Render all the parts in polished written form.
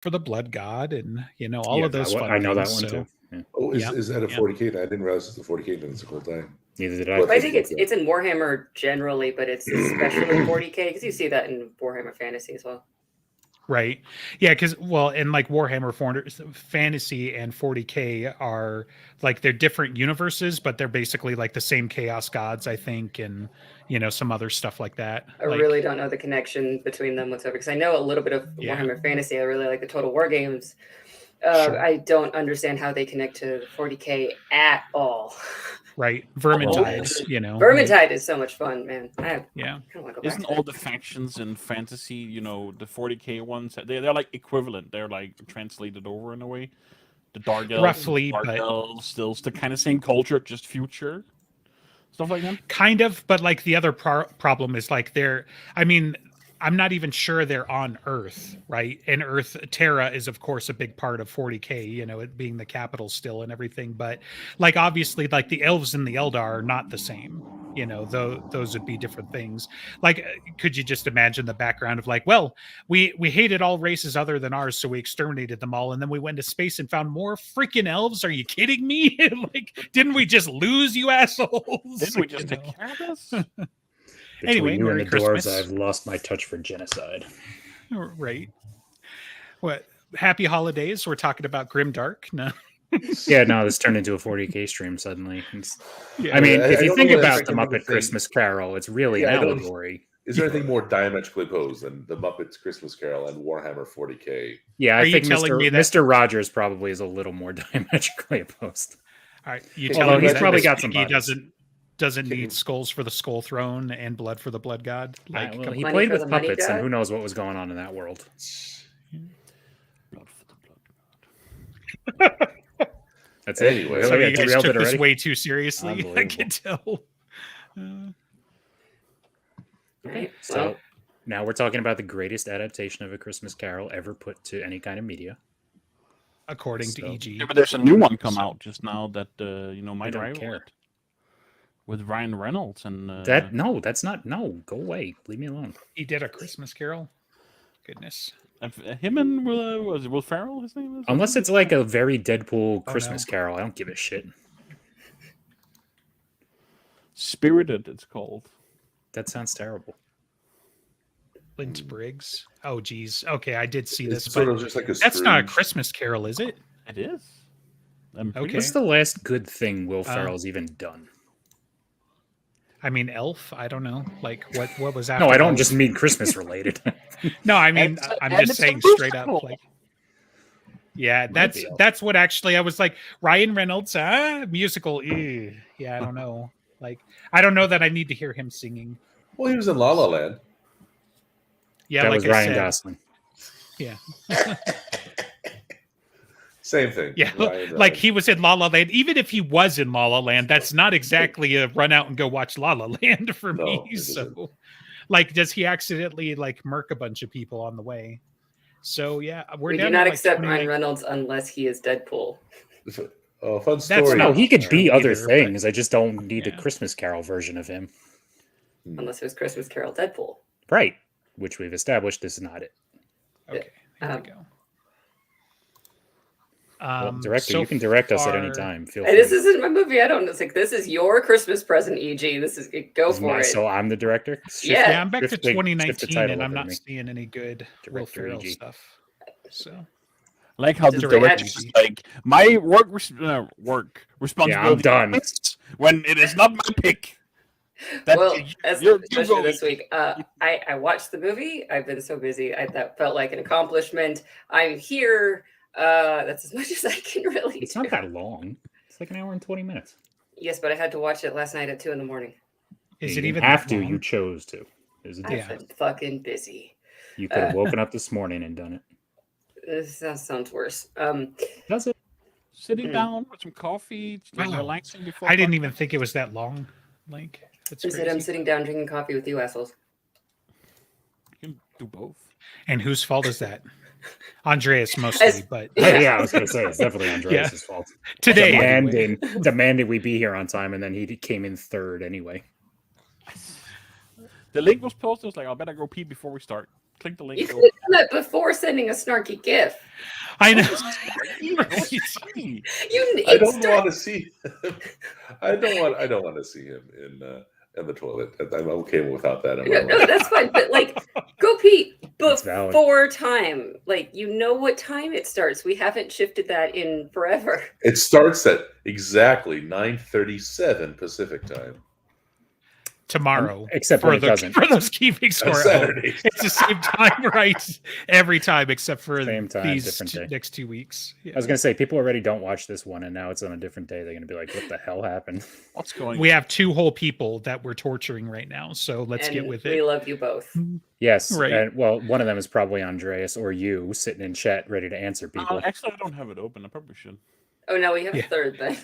for the Blood God, and all Yeah, of those fun I know that things. one So, too. Yeah. Oh, yeah, is that a yeah. 40k? I didn't realize it's a 40k. Then it's a cool time. Neither did I. But But I think it's in Warhammer generally, but it's especially 40k because you see that in Warhammer Fantasy as well. Right. Yeah, because and like Warhammer 400 Fantasy and 40k are like they're different universes, but they're basically like the same chaos gods, I think, and some other stuff like that. I really don't know the connection between them whatsoever because I know a little bit of Warhammer Fantasy. I really like the Total War games. Sure. I don't understand how they connect to 40k at all. Right, Vermintide. Vermintide is so much fun, man. Isn't all the factions in fantasy, the 40k ones, they're like equivalent? They're like translated over in a way. The Dark Elves, roughly, Elves, still the kind of same culture, just future stuff like that. Kind of, but like the other problem is like I'm not even sure they're on Earth, right? And Earth, Terra is of course a big part of 40k, it being the capital still and everything. But like obviously, like the elves and the Eldar are not the same. Those would be different things. Like, could you just imagine the background of like, well, we hated all races other than ours, so we exterminated them all, and then we went to space and found more freaking elves? Are you kidding me? Like, didn't we just lose, you assholes? Didn't we just take care of this? Anyway, you Merry and the Christmas. Dwarves, I've lost my touch for genocide. Right. What? Happy holidays. We're talking about Grimdark. No. Yeah, no, this turned into a 40k stream suddenly. Yeah. I mean, if you think about the Muppet Christmas Carol, it's really an allegory. Is there anything more diametrically opposed than the Muppets Christmas Carol and Warhammer 40k? Yeah, I think Mr. Rogers probably is a little more diametrically opposed. All right, you telling me he's that probably got some he doesn't need skulls for the Skull Throne and blood for the Blood God? Like, well, he played with puppets, and who knows what was going on in that world. Blood for the Blood God. That's it. Anyway, so you guys took this way too seriously. I can tell. Okay, so now we're talking about the greatest adaptation of A Christmas Carol ever put to any kind of media, according to EG. Yeah, but there's a new one come out just now that might don't rival care. it. With Ryan Reynolds and that's not go away. Leave me alone. He did A Christmas Carol. Goodness. Him and was it Will Ferrell? His name is. Unless it's like a very Deadpool Christmas Carol, I don't give a shit. Spirited, it's called. That sounds terrible. Lynch Briggs. Oh, geez. Okay, I did see this. Sort of just like that's not A Christmas Carol, is it? It is. Okay. What's the last good thing Will Ferrell's even done? I mean, Elf. I don't know. Like, what was after? No, I don't just mean Christmas related. No, I mean, I'm just saying straight up. Like, yeah, that's what actually I was like. Ryan Reynolds, musical. Ew. Yeah, I don't know. Like, I don't know that I need to hear him singing. Well, he was in La La Land. Yeah, that like was Ryan I said. Gosling. Yeah. Same thing. Yeah, like he was in La La Land. Even if he was in La La Land, that's not exactly a run out and go watch La La Land for me. So, like, does he accidentally like murk a bunch of people on the way? So yeah, we do not accept Ryan Reynolds unless he is Deadpool. Oh, fun story. No, he could be other things. I just don't need a Christmas Carol version of him. Unless it was Christmas Carol Deadpool. Right, which we've established this is not it. Okay, here we go. Well, director, you can direct us at any time. Feel free. This isn't my movie. I don't know. It's like, this is your Christmas present, EG. This is go for it. So I'm the director. Yeah, I'm back to 2019, and I'm not seeing any good Will Ferrell stuff. So, like how the director is like, my work responsibility. Yeah, I'm done. When it is not my pick. Especially this week, I watched the movie. I've been so busy. That felt like an accomplishment. I'm here. That's as much as I can really. It's not that long. It's like an hour and 20 minutes. Yes, but I had to watch it last night at 2 a.m. Is it even have to? You chose to. I've been fucking busy. You could have woken up this morning and done it. That sounds worse. Does it? Sitting down with some coffee, relaxing before. I didn't even think it was that long. Like, that's crazy. I'm sitting down drinking coffee with you assholes. You can do both. And whose fault is that? Andreas mostly, but yeah, I was going to say it's definitely Andreas' fault. Today, demanding we be here on time, and then he came in third anyway. The link was posted. I was like, I better go pee before we start. Click the You link. could have done that before sending a snarky GIF. I know. You I don't want to see. I don't want to see him in the toilet. I'm okay without that. In my No, life. that's fine. But like, go pee That's valid. before time. Like, you know what time it starts. We haven't shifted that in forever. It starts at exactly 9:37 Pacific time. Tomorrow, Except for when it doesn't. for those keeping On score. Saturday. It's the same time, right? Every time except for Same time, these different day. next 2 weeks. I was gonna say people already don't watch this one, and now it's on a different day. They're gonna be like, "What the hell happened?" What's going? We have 2 whole people that we're torturing right now, so let's And get with we it. love you both. Yes, Right. and, well, one of them is probably Andreas or you sitting in chat ready to answer people. Actually, I don't have it open. I probably should. Oh, no, we have Yeah. a third then.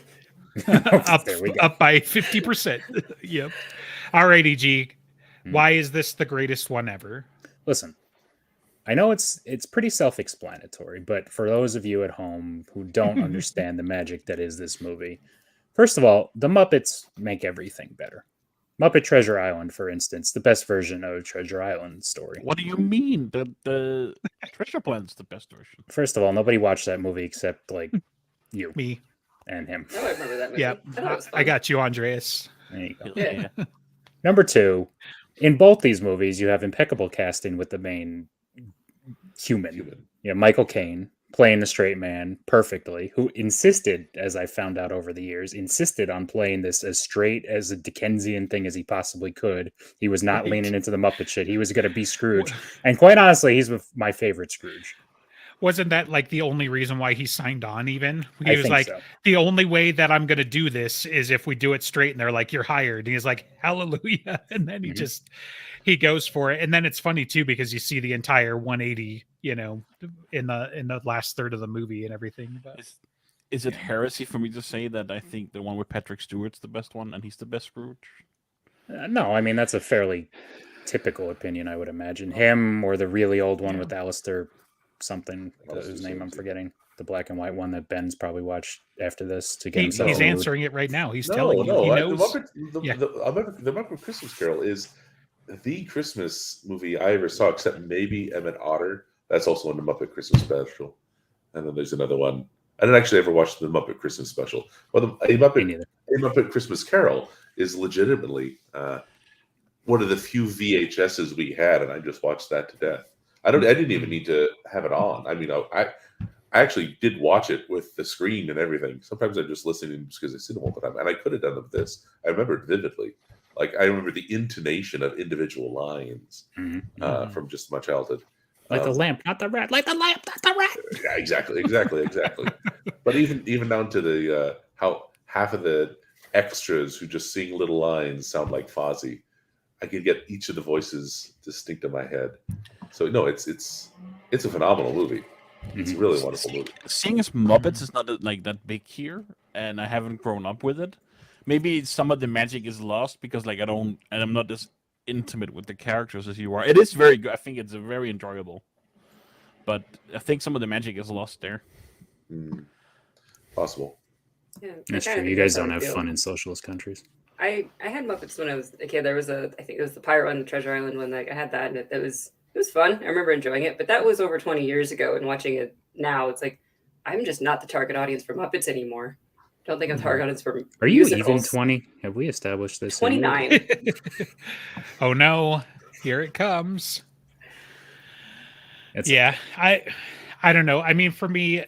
There we go. Up by 50%. Yep. Alrighty, G. Hmm. Why is this the greatest one ever? Listen, I know it's pretty self-explanatory, but for those of you at home who don't understand the magic that is this movie, first of all, the Muppets make everything better. Muppet Treasure Island, for instance, the best version of Treasure Island story. What do you mean? The Treasure Planet's the best version. First of all, nobody watched that movie except like you Me. and him. Oh, I remember that movie. Yeah. I thought it was I fun. got you, Andreas. There you go. Yeah. Number 2, in both these movies, you have impeccable casting with the main human. Yeah, Michael Caine playing the straight man perfectly, who insisted, as I found out over the years, insisted on playing this as straight as a Dickensian thing as he possibly could. He was not Right. leaning into the Muppet shit. He was going to be Scrooge. And quite honestly, he's my favorite Scrooge. Wasn't that like the only reason why he signed on even? He I was think like, so. the only way that I'm going to do this is if we do it straight. And they're like, you're hired. And he's like, hallelujah. And then Mhm. he goes for it. And then it's funny too, because you see the entire 180, in the last third of the movie and everything. But Is it heresy for me to say that I think the one with Patrick Stewart's the best one and he's the best Scrooge? No, I mean, that's a fairly typical opinion, I would imagine. Him or the really old one with Alistair something, Alistair whose name I'm Simms. forgetting. The black and white one that Ben's probably watched after this to get he, himself he's in the mood. answering it right now. He's No, telling you. no. He The knows. Muppet Christmas Carol is the Christmas movie I ever saw, except maybe Emmett Otter. That's also in the Muppet Christmas Special. And then there's another one. I didn't actually ever watch the Muppet Christmas Special. Well, Me neither. A Muppet Christmas Carol is legitimately one of the few VHSs we had, and I just watched that to death. I didn't even need to have it on. I mean, I actually did watch it with the screen and everything. Sometimes I'm just listening because I see them all the time, and I could have done it with this. I remember it vividly. Like I remember the intonation of individual lines Mhm. from just my childhood. Like the lamp, not the rat. Like the lamp, not the rat. Yeah, exactly. But even down to the how half of the extras who just sing little lines sound like Fozzie. I could get each of the voices distinct in my head. So no, it's a phenomenal movie. It's a really wonderful movie. Seeing as Muppets is not like that big here, and I haven't grown up with it. Maybe some of the magic is lost because like I'm not as intimate with the characters as you are. It is very good. I think it's very enjoyable, but I think some of the magic is lost there. Possible. Yeah, That's I kinda true. You think guys that's how don't I have feel. fun in socialist countries. I had Muppets when I was a kid. There was I think it was the Pirate one, the Treasure Island one. Like I had that, and it was fun. I remember enjoying it, but that was over 20 years ago. And watching it now, it's like I'm just not the target audience for Muppets anymore. Don't think I'm the target audience for Are you even musicals. 20? Have we established this? 29. Oh no, here it comes. It's, Yeah, I don't know. I mean, for me,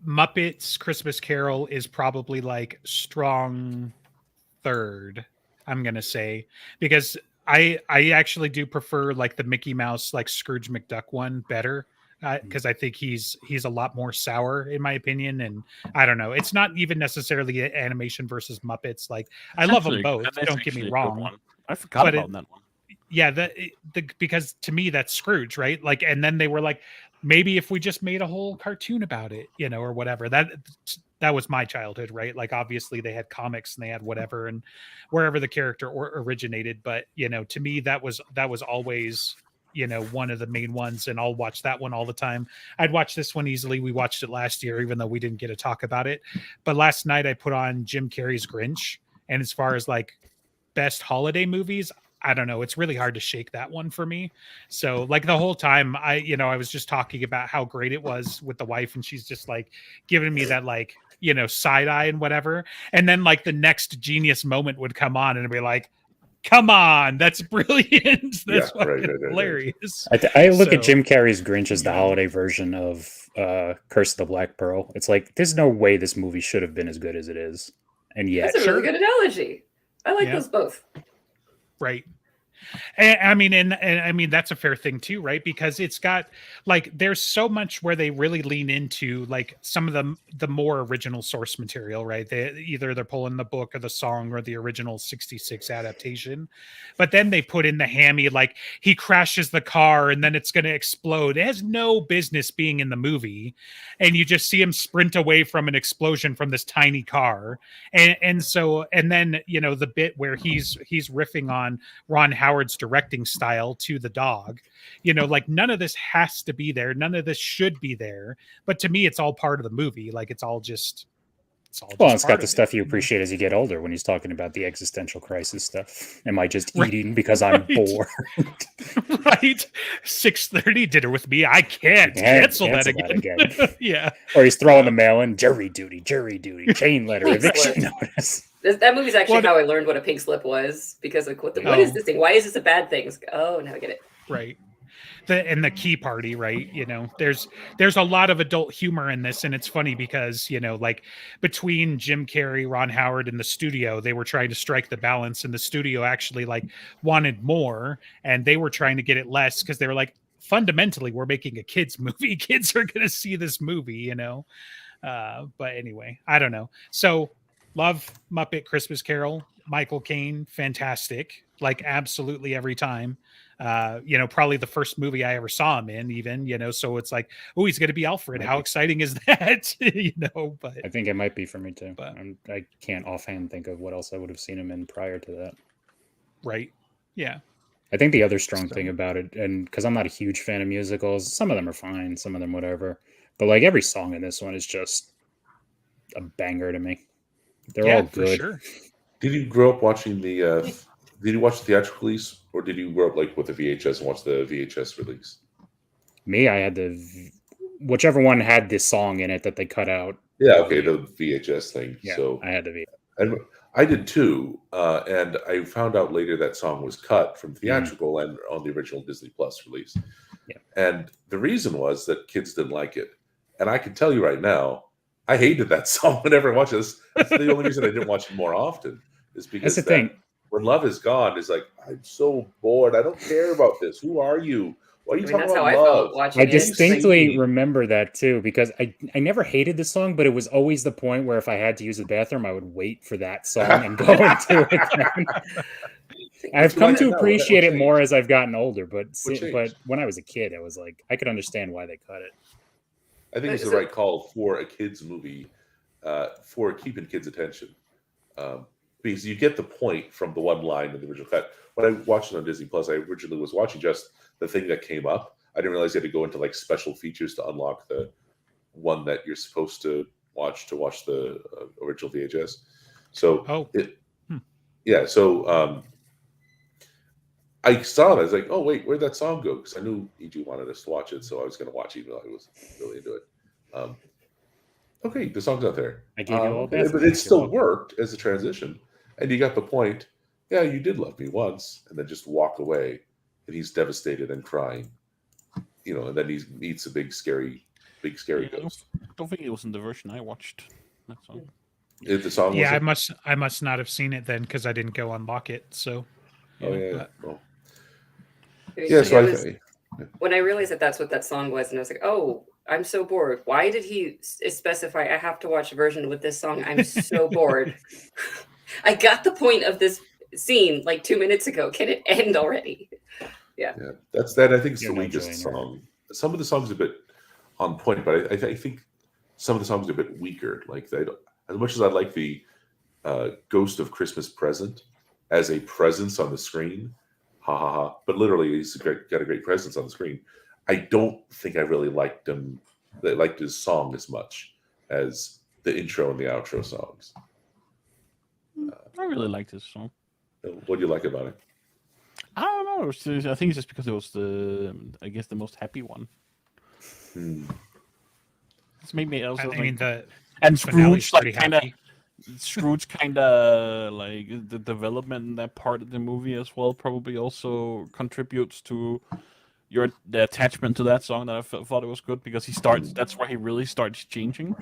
Muppets Christmas Carol is probably like strong third, I'm gonna say, because I actually do prefer like the Mickey Mouse, like Scrooge McDuck one better, because I think he's a lot more sour in my opinion. And I don't know, it's not even necessarily animation versus Muppets. Like I love them both, That's don't get actually me a good wrong. one. I forgot But about that one. Yeah, because to me that's Scrooge, right? Like, and then they were like, maybe if we just made a whole cartoon about it, or whatever. That was my childhood, right? Like obviously they had comics and they had whatever, and wherever the character originated. But to me that was always one of the main ones, and I'll watch that one all the time. I'd watch this one easily. We watched it last year, even though we didn't get to talk about it. But last night I put on Jim Carrey's Grinch, and as far as like best holiday movies, I don't know, it's really hard to shake that one for me. So like the whole time I was just talking about how great it was with the wife, and she's just like giving me that like, side eye and whatever. And then like the next genius moment would come on and it'd be like, come on, that's brilliant. That's Yeah, right, fucking right. hilarious. I look at So, Jim Carrey's Grinch as the yeah. holiday version of Curse of the Black Pearl. It's like there's no way this movie should have been as good as it is, and yet That's a really Sure. good analogy. I like Yeah. those both. Right. And I mean that's a fair thing too, right? Because it's got like there's so much where they really lean into like some of the more original source material, right? They're pulling the book or the song or the original 66 adaptation, but then they put in the hammy like he crashes the car and then it's going to explode. It has no business being in the movie, and you just see him sprint away from an explosion from this tiny car, and then the bit where he's riffing on Ron Howard's directing style to the dog, like none of this has to be there, none of this should be there, but to me it's all part of the movie. Like it's all just well, it's part got the of stuff it, you appreciate as you get older when he's talking about the existential crisis stuff. Am I just Right. eating because I'm Right. bored? Right. 6:30 dinner with me, I can't Can't cancel that cancel that again. again. Yeah. Or he's throwing the mail in, jury duty, chain letter, Pink eviction slip. notice. That movie's actually Well, how I learned what a pink slip was, because like what is Oh. this thing? Why is this a bad thing? It's like, oh, now I get it. Right. The key party, right? There's a lot of adult humor in this, and it's funny because like between Jim Carrey, Ron Howard, and the studio, they were trying to strike the balance, and the studio actually like wanted more, and they were trying to get it less because they were like, fundamentally, we're making a kids movie. Kids are going to see this movie, But anyway, I don't know. So, love Muppet Christmas Carol. Michael Caine, fantastic. Like absolutely every time. Probably the first movie I ever saw him in, even, so it's like, oh, he's going to be Alfred. How exciting is that? But I think it might be for me too. But- I can't offhand think of what else I would have seen him in prior to that. right. Yeah. I think the other strong So- thing about it, and because I'm not a huge fan of musicals, some of them are fine, some of them whatever, but like every song in this one is just a banger to me. They're Yeah, all for good. sure. Did you grow up watching the? Did you watch the theatrical release, or did you grow up like with the VHS and watch the VHS release? Me, I had whichever one had this song in it that they cut out. Yeah, okay, the VHS thing. Yeah, So I had the and I did too, and I found out later that song was cut from theatrical and on the original Disney Plus release. Yeah. And the reason was that kids didn't like it, and I can tell you right now, I hated that song whenever I watched this. That's the only reason I didn't watch it more often is because That's the thing. when Love Is Gone is like, I'm so bored. I don't care about this. Who are you? Why are you talking That's how about I love? felt watching I it. distinctly Singing. remember that too because I never hated the song, but it was always the point where if I had to use the bathroom, I would wait for that song and go into it. Then. I've come to No, appreciate that it would more change. as I've gotten older, but Would change. when I was a kid, I was like, I could understand why they cut it. I think it's the So- right call for a kids movie, for keeping kids' attention, because you get the point from the one line in the original cut. When I watched it on Disney Plus, I originally was watching just the thing that came up. I didn't realize you had to go into like special features to unlock the one that you're supposed to watch the original VHS. So Oh. yeah, so I saw it. I was like, oh wait, where'd that song go? Because I knew EG wanted us to watch it, so I was going to watch it, even though I was really into it. Okay, the song's not there. I gave you all okay, that. but it still worked as a transition, and you got the point. Yeah, you did love me once, and then just walk away, and he's devastated and crying. And then he meets a big scary Yeah, ghost. I don't think it was in the version I watched. That song. If the song Yeah, was I must not have seen it then because I didn't go unlock it. So oh yeah. Well, It yeah, so was- when I realized that that's what that song was, and I was like, oh, I'm so bored. Why did he specify I have to watch a version with this song? I'm so bored. I got the point of this scene like 2 minutes ago. Can it end already? yeah, that's that. I think it's You're the not weakest enjoying it. song. Some of the songs are a bit on point, but I think some of the songs are a bit weaker. Like as much as I like the Ghost of Christmas Present as a presence on the screen, ha ha ha. But literally, he's got a great presence on the screen. I don't think I really liked him. I liked his song as much as the intro and the outro songs. I really like this song. What do you like about it? I don't know. I think it's just because it was I guess the most happy one. Hmm. It's maybe also I mean, the and finale's Scrooge pretty kind of happy. Scrooge kind of like the development in that part of the movie as well probably also contributes to the attachment to that song that I thought it was good because that's where he really starts changing.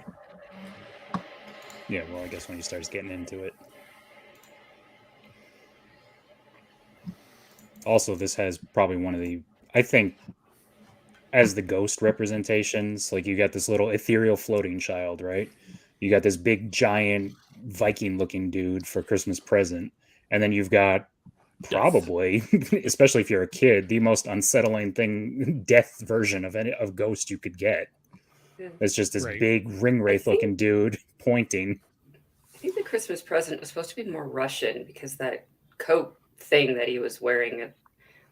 Yeah, well, I guess when he starts getting into it. Also, this has probably one of the, I think, as the ghost representations, like you got this little ethereal floating child, right? You got this big giant Viking looking dude for Christmas present. And then you've got probably, especially if you're a kid, the most unsettling thing, death version of Ghost you could get. Yeah. It's just this Right. big ring wraith looking dude pointing. I think the Christmas present was supposed to be more Russian because that coat thing that he was wearing.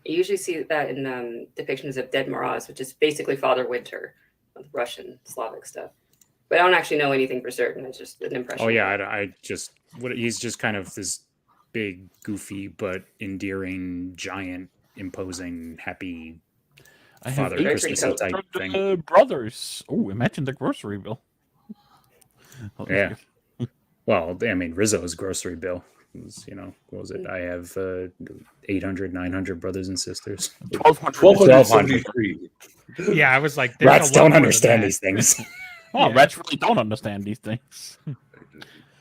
You usually see that in depictions of Dead Moroz, which is basically Father Winter, with Russian Slavic stuff. But I don't actually know anything for certain. It's just an impression. Oh yeah, I just he's just kind of this big, goofy but endearing, giant, imposing, happy I have Father eight Christmas type thing. brothers. Oh, imagine the grocery bill. Oh, that's Yeah. good. Well, I mean, Rizzo's grocery bill was, what was it? I have 800, 900 brothers and sisters. 1273. Yeah, I was like, there's Rats a lot don't more to understand that. these things. Oh, Yeah. rats really don't understand these things.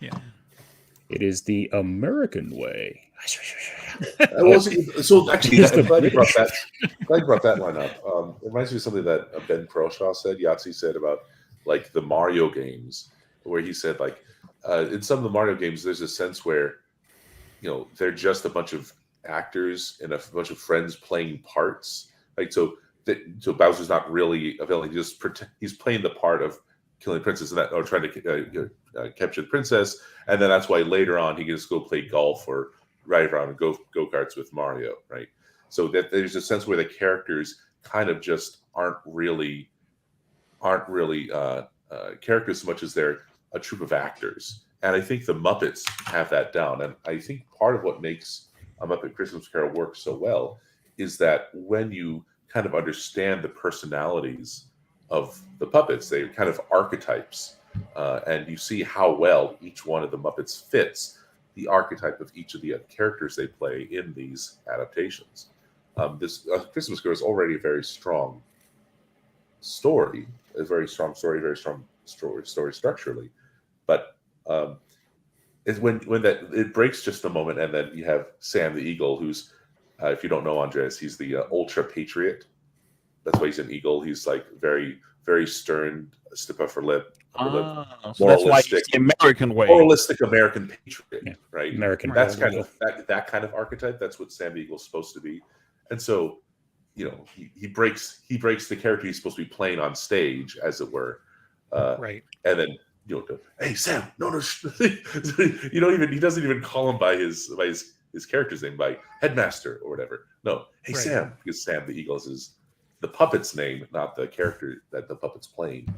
It is the American way. So actually, He's the I'm glad you brought British. that. Glad you brought that line up. It reminds me of something that Ben Croshaw said. Yahtzee said about like the Mario games, where he said like in some of the Mario games, there's a sense where they're just a bunch of actors and a bunch of friends playing parts. Like so Bowser's not really available. He's playing the part of killing the princess and or trying to capture the princess, and then that's why later on he can just go play golf or ride around and go karts with Mario, right? So that there's a sense where the characters kind of just aren't really characters so much as they're a troupe of actors. And I think the Muppets have that down. And I think part of what makes A Muppet Christmas Carol work so well is that when you kind of understand the personalities of the puppets, they're kind of archetypes, and you see how well each one of the Muppets fits the archetype of each of the characters they play in these adaptations. This Christmas Carol is already a very strong story, very strong story structurally, but it's when that it breaks just a moment, and then you have Sam the Eagle, who's if you don't know Andres, he's the ultra patriot. That's why he's an eagle. He's like very, very stern, stiff upper lip, So that's why it's the American way. moralistic American patriot, right? American. That's kind of that kind of archetype. That's what Sam the Eagle's supposed to be, and so he breaks the character he's supposed to be playing on stage, as it were, Right. and then hey Sam, no, he doesn't even call him by his character's name, by Headmaster or whatever. No, hey Right. Sam, because Sam the Eagle is the puppet's name, not the character that the puppet's playing.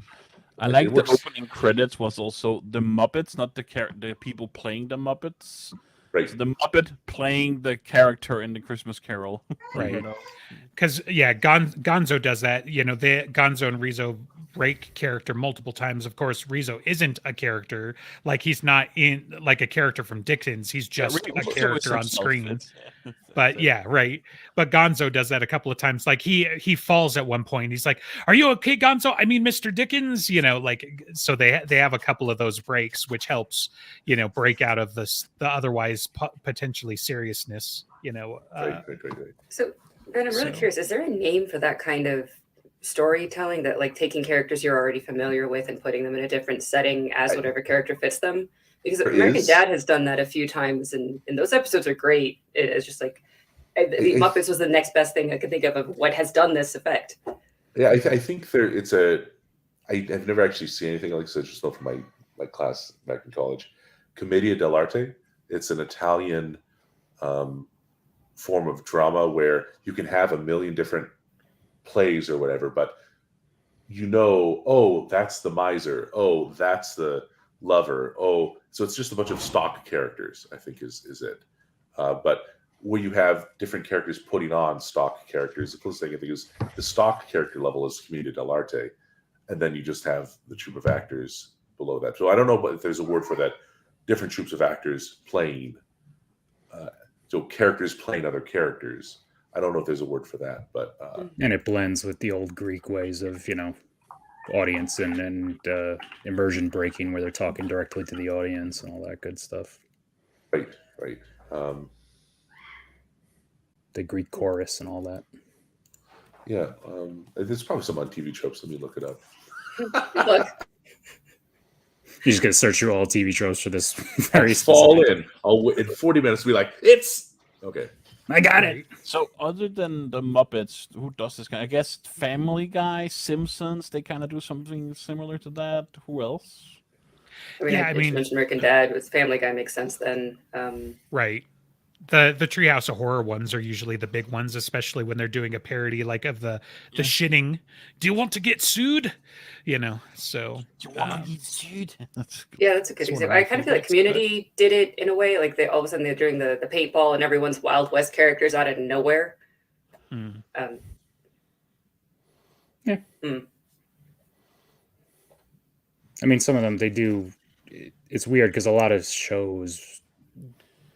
I like the opening credits was also the Muppets, not the people playing the Muppets. Right. So the Muppet playing the character in the Christmas Carol. Right. Because Gonzo does that. Gonzo and Rizzo break character multiple times. Of course, Rizzo isn't a character. Like he's not in like a character from Dickens. He's just a character on screen. But yeah, right. But Gonzo does that a couple of times. Like he falls at one point. He's like, "Are you okay, Gonzo? I mean, Mr. Dickens." So they have a couple of those breaks, which helps break out of the otherwise potentially seriousness. Right. So Ben, I'm really curious. Is there a name for that kind of storytelling, that like taking characters you're already familiar with and putting them in a different setting as whatever character fits them? Because American Dad has done that a few times, and those episodes are great. It's just like the Muppets was the next best thing I could think of what has done this effect. Yeah, I think I've never actually seen anything like this. I just know from my class back in college, Commedia dell'arte. It's an Italian form of drama where you can have a million different plays or whatever, but that's the miser, that's the lover, so it's just a bunch of stock characters, I think is it. But where you have different characters putting on stock characters. The closest thing I think is the stock character level is Commedia dell'arte, and then you just have the troupe of actors below that. So I don't know if there's a word for that. Different troops of actors playing, so characters playing other characters. I don't know if there's a word for that, but And it blends with the old Greek ways of, audience and immersion breaking, where they're talking directly to the audience and all that good stuff. right. The Greek chorus and all that. Yeah, there's probably some on TV tropes. Let me look it up. Look, You're just gonna search through all TV tropes for this very Fall specific. in 40 minutes. Be like, it's okay. I got it. So other than the Muppets, who does this kind? I guess Family Guy, Simpsons, they kind of do something similar to that. Who else? I mean, Yeah, I mean- mentioned Rick and Dad with Family Guy makes sense then. Right. The Treehouse of Horror ones are usually the big ones, especially when they're doing a parody like of the Yeah. shitting. Do you want to get sued? So You want Um, to eat food? That's Yeah, that's a good It's one of example. my I kind of feel like favorites, but- Community did it in a way, like they all of a sudden they're doing the paintball and everyone's Wild West characters out of nowhere. mm. I mean, some of them they do. It's weird because a lot of shows,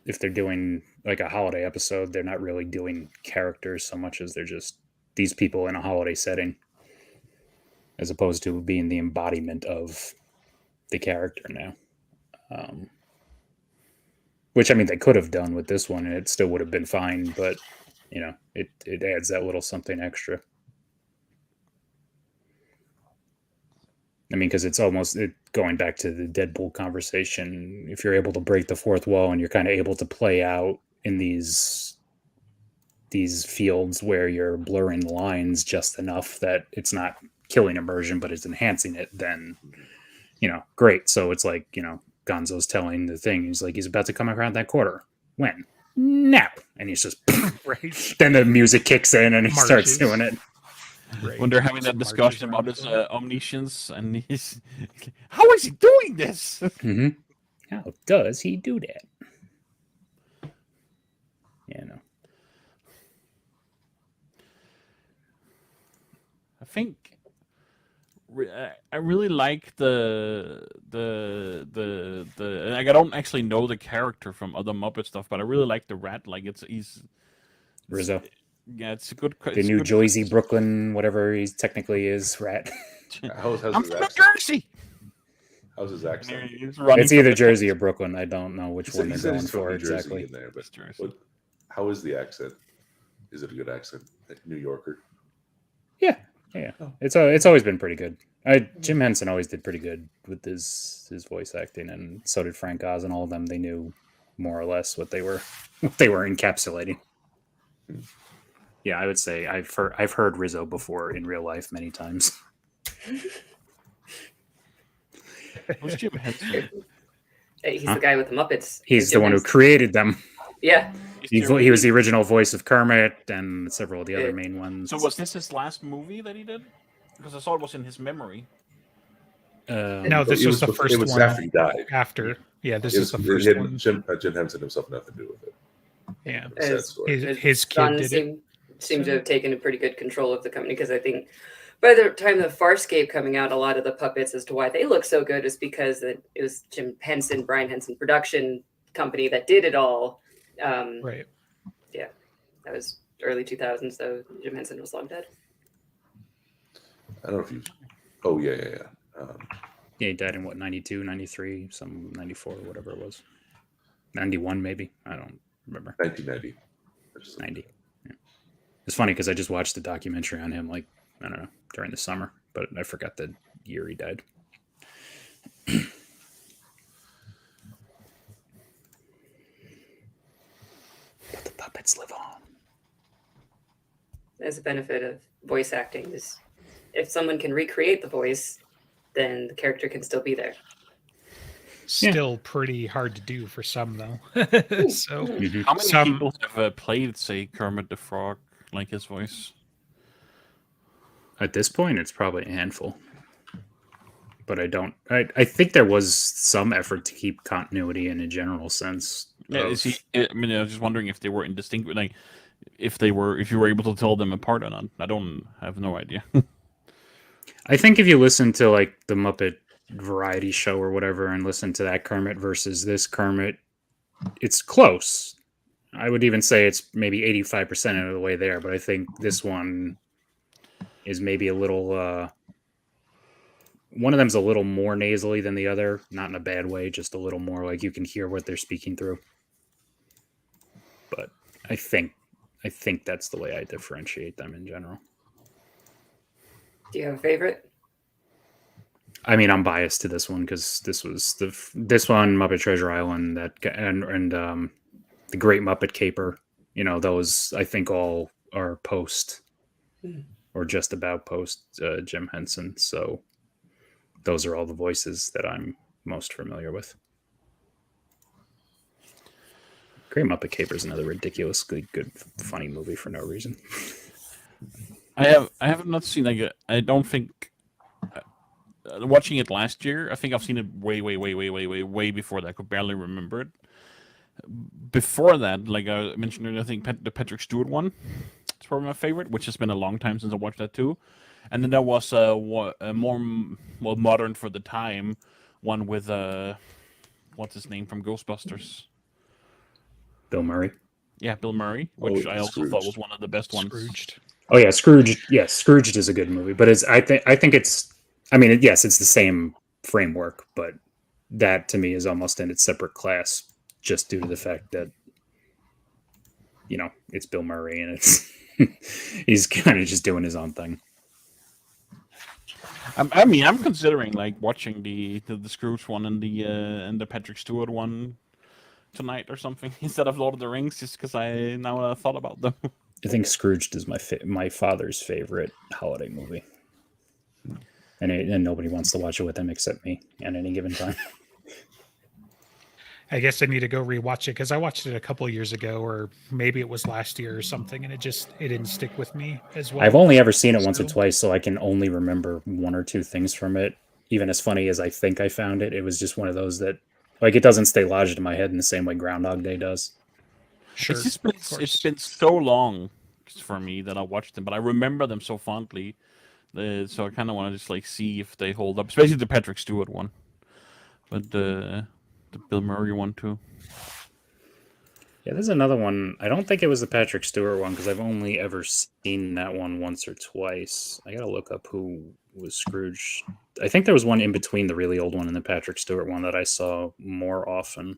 if they're doing like a holiday episode, they're not really doing characters so much as they're just these people in a holiday setting, as opposed to being the embodiment of the character now. Which I mean, they could have done with this one, and it still would have been fine. But it adds that little something extra. I mean, because it's almost going back to the Deadpool conversation. If you're able to break the fourth wall and you're kind of able to play out in these fields where you're blurring the lines just enough that it's not killing immersion, but it's enhancing it, then great. So it's like Gonzo's telling the thing. He's like, he's about to come around that corner. When? Now. And he's just Right. then the music kicks in and he starts Marches. doing it. Right. when they're having that Some discussion marches about around his omniscience, and he's, how is he doing this? Mm-hmm. How does he do that? I think I really like the like I don't actually know the character from other Muppet stuff, but I really like the rat. Like he's Rizzo. yeah, it's a good. The it's a New good- Jersey, Brooklyn, whatever he technically is, rat. How's I'm his from New accent? Jersey. How's his accent? He's running It's from either the Jersey or Brooklyn. I don't know which He one said they're going he's from for New Jersey exactly. in there, but It's Jersey. how is the accent? Is it a good accent? Like New Yorker. Yeah. It's always been pretty good. Jim Henson always did pretty good with his voice acting, and so did Frank Oz and all of them. They knew more or less what they were encapsulating. Yeah, I would say I've heard Rizzo before in real life many times. Who's Jim Henson? He's Huh? the guy with the Muppets. He's Jim the one who Henson. created them. Yeah. He was the original voice of Kermit and several of the other Yeah. main ones. So was this his last movie that he did? Because I saw it was in his memory. No, this It was the before- first It was one. after he died. After. Yeah, this It is the was- first it had one. Jim Henson himself nothing to do with it. Yeah. It's a sad As- story. His kid Son did it. seemed to have taken a pretty good control of the company, because I think by the time the Farscape coming out, a lot of the puppets as to why they look so good is because it was Jim Henson, Brian Henson production company that did it all. Right. That was early 2000s, so Jim Henson was long dead. I don't know if you. Oh yeah. Yeah, he died in 92, 93, some 94, whatever it was. 91 maybe. I don't remember. 1990. 90. Yeah. It's funny because I just watched a documentary on him, like, I don't know, during the summer, but I forgot the year he died. But the puppets live on. As a benefit of voice acting is if someone can recreate the voice, then the character can still be there. Still pretty hard to do for some though. So Mhm. How many Some- people have played, say, Kermit the Frog, like his voice? At this point, it's probably a handful. But I think there was some effort to keep continuity in a general sense Yeah, of- see, I mean, I was just wondering if they were indistinct, like if you were able to tell them apart or not. I have no idea. I think if you listen to like the Muppet Variety Show or whatever, and listen to that Kermit versus this Kermit, it's close. I would even say it's maybe 85% of the way there, but I think this one is maybe a little. One of them's a little more nasally than the other, not in a bad way, just a little more like you can hear what they're speaking through. But I think that's the way I differentiate them in general. Do you have a favorite? I mean, I'm biased to this one because this was this one, Muppet Treasure Island, and the Great Muppet Caper. You know, those I think all are post or just about post Jim Henson. So those are all the voices that I'm most familiar with. Great Muppet Caper is another ridiculously good, funny movie for no reason. I have not seen I don't think watching it last year. I think I've seen it way before that. I could barely remember it. Before that, like I mentioned earlier, I think the Patrick Stewart one. It's probably my favorite, which has been a long time since I watched that too. And then there was a more modern for the time one with what's his name from Ghostbusters? Bill Murray. Yeah, Bill Murray, which I also thought Scrooged. was one of the best ones. Scrooged. Oh yeah, Scrooge. Yes, Scrooged is a good movie, but I think it's. I mean, yes, it's the same framework, but that to me is almost in its separate class, just due to the fact that it's Bill Murray and it's he's kind of just doing his own thing. I mean, I'm considering like watching the Scrooge one and the Patrick Stewart one tonight or something instead of Lord of the Rings, just because I now thought about them. I think Scrooged is my father's favorite holiday movie, and nobody wants to watch it with him except me at any given time. I guess I need to go rewatch it because I watched it a couple of years ago, or maybe it was last year or something, and it didn't stick with me as well. I've only ever seen it once or So- twice, so I can only remember one or two things from it. Even as funny as I think I found it, it was just one of those that, like, it doesn't stay lodged in my head in the same way Groundhog Day does. Sure, It's just been, of course. it's been so long for me that I watched them, but I remember them so fondly. So I kind of want to just like see if they hold up, especially the Patrick Stewart one, but the Bill Murray one too. Yeah, there's another one. I don't think it was the Patrick Stewart one because I've only ever seen that one once or twice. I gotta look up who was Scrooge. I think there was one in between the really old one and the Patrick Stewart one that I saw more often.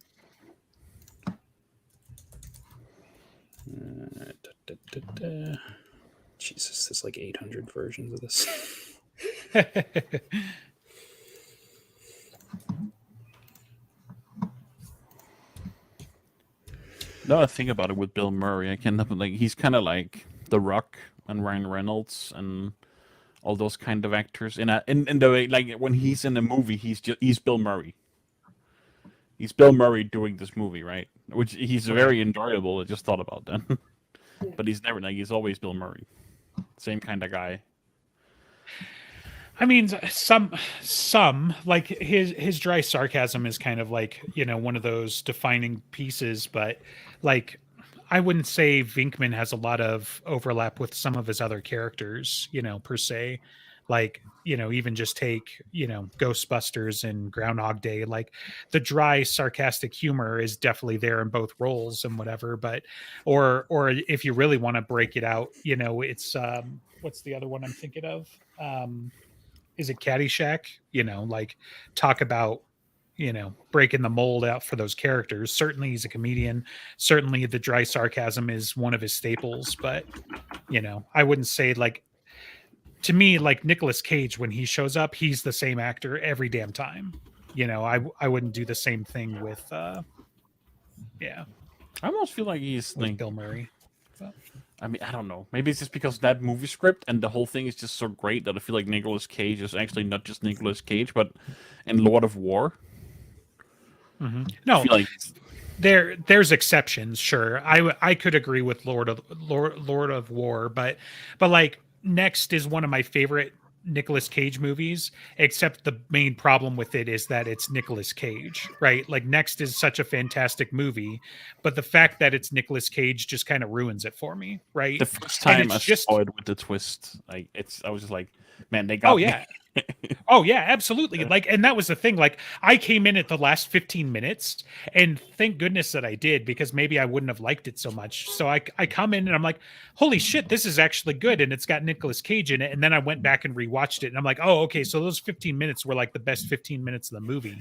Jesus, there's like 800 versions of this. Now I think about it with Bill Murray, I can like he's kind of like The Rock and Ryan Reynolds and all those kind of actors. In the way, like when he's in a movie, he's Bill Murray. He's Bill Murray doing this movie, right? Which he's very enjoyable. I just thought about that. But he's never like he's always Bill Murray, same kind of guy. I mean, some like his dry sarcasm is kind of like one of those defining pieces, but like I wouldn't say Venkman has a lot of overlap with some of his other characters, per se. Like even just take Ghostbusters and Groundhog Day. Like the dry sarcastic humor is definitely there in both roles and whatever. But or if you really want to break it out, it's what's the other one I'm thinking of? Is it Caddyshack? Like talk about, breaking the mold out for those characters. Certainly he's a comedian. Certainly the dry sarcasm is one of his staples, but I wouldn't say like, to me, like Nicolas Cage, when he shows up, he's the same actor every damn time. I wouldn't do the same thing with, I almost feel like he's with like Bill Murray. I mean, I don't know. Maybe it's just because that movie script and the whole thing is just so great that I feel like Nicolas Cage is actually not just Nicolas Cage, but in Lord of War. I No, feel like there's exceptions, sure. I could agree with Lord of War, but like Next is one of my favorite Nicolas Cage movies, except the main problem with it is that it's Nicolas Cage, right? Like Next is such a fantastic movie, but the fact that it's Nicolas Cage just kind of ruins it for me, right? The first And time it's I just- saw it with the twist, like I was just like, man, they got Oh me. yeah. Oh yeah, absolutely. Like, and that was the thing. Like, I came in at the last 15 minutes, and thank goodness that I did, because maybe I wouldn't have liked it so much. So I come in and I'm like, holy shit, this is actually good, and it's got Nicolas Cage in it. And then I went back and rewatched it, and I'm like, oh, okay, so those 15 minutes were like the best 15 minutes of the movie.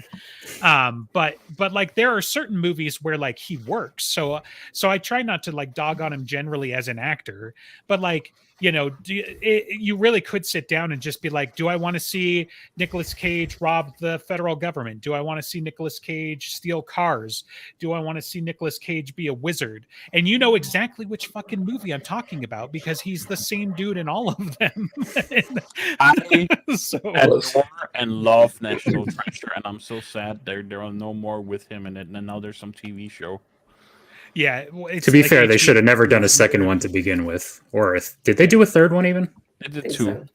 But like there are certain movies where like he works. So I try not to like dog on him generally as an actor, but like, you know, you really could sit down and just be like, do I want to see Nicolas Cage rob the federal government? Do I want to see Nicolas Cage steal cars? Do I want to see Nicolas Cage be a wizard? And you know exactly which fucking movie I'm talking about, because he's the same dude in all of them. I So adore and love National Treasure, and I'm so sad there are no more with him in it, and now there's some TV show. yeah, well, it's To be like fair, they HBO should have never done a second one to begin with. Or did they do a third one even? They I did think two. so.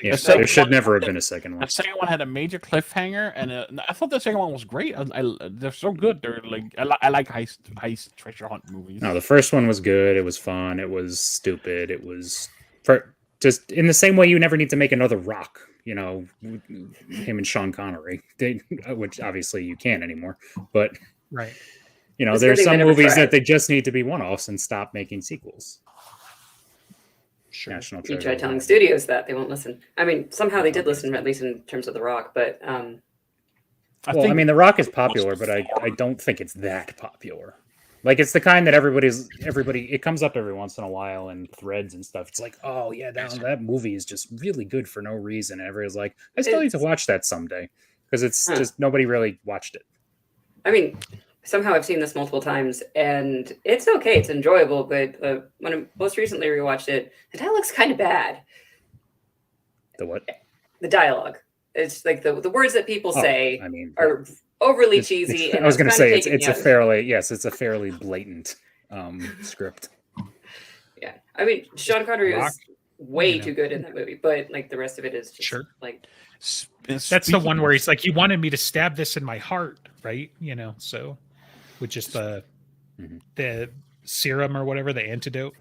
Yeah, The second there should one- never have been a second one. The second one had a major cliffhanger, and I thought the second one was great. They're so good. They're like I like heist treasure hunt movies. No, the first one was good. It was fun. It was stupid. It was just in the same way you never need to make another Rock. You know, him and Sean Connery, which obviously you can't anymore. But right. you know, It's there's good they some never movies tried. that they just need to be one-offs and stop making sequels. Sure. National You Treasure. try telling studios that they won't listen. I mean, somehow they did listen, at least in terms of The Rock. But Well, I mean, The Rock is popular, but I don't think it's that popular. Like, it's the kind that everybody, it comes up every once in a while in threads and stuff. It's like, oh, yeah, that movie is just really good for no reason. And everybody's like, I still need to watch that someday. Because it's just, nobody really watched it. I mean, somehow I've seen this multiple times, and it's okay. It's enjoyable. But when I most recently rewatched it, the dialogue's kind of bad. The what? The dialogue. It's like the words that people say I mean, are overly it's- cheesy. I was going to say, it's it's a fairly blatant script. Yeah, I mean, Sean Connery Rock, was way you know. too good in that movie, but like the rest of it is just Sure. like That's the one where he's like, he wanted me to stab this in my heart, right? You know, so with just the serum or whatever, the antidote.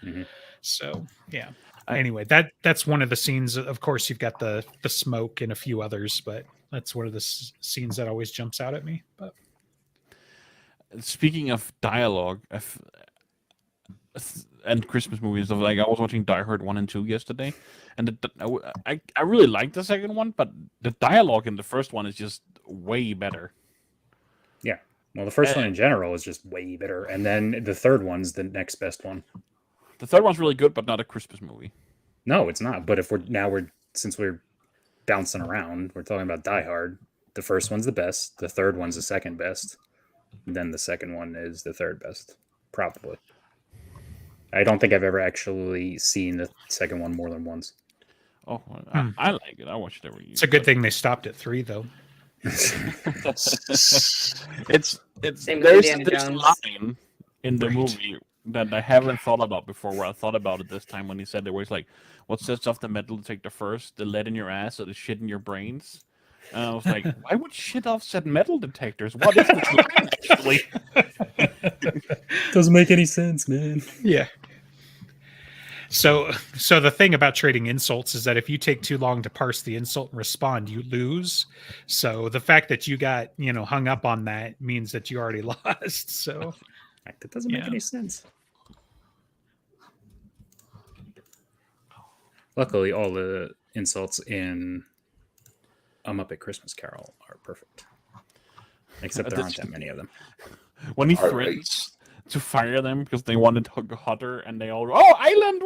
Mhm. So yeah. Anyway, that's one of the scenes. Of course, you've got the smoke and a few others, but that's one of the scenes that always jumps out at me. But Speaking of dialogue and Christmas movies, like I was watching Die Hard 1 and 2 yesterday, and I really liked the second one, but the dialogue in the first one is just way better. Well, the first one in general is just way better. And then the third one's the next best one. The third one's really good, but not a Christmas movie. No, it's not. But if since we're bouncing around, we're talking about Die Hard. The first one's the best. The third one's the second best. And then the second one is the third best, probably. I don't think I've ever actually seen the second one more than once. Oh, I like it. I watch it every year. it's a good thing they stopped at 3, though. It's Same with there's Indiana this Jones. line in the movie that I haven't thought about before, where I thought about it this time when he said it, where he's like, what sets off the metal detector first, the lead in your ass or the shit in your brains? And I was like, why would shit offset metal detectors? What is this line actually? Doesn't make any sense, man. Yeah. So the thing about trading insults is that if you take too long to parse the insult and respond, you lose. So the fact that you got, hung up on that means that you already lost. So That doesn't make Yeah. any sense. Luckily, all the insults in A Muppet Christmas Carol are perfect. Except there aren't that many of them. When he All right. threatens to fire them because they wanted Hutter, and they all, oh, island!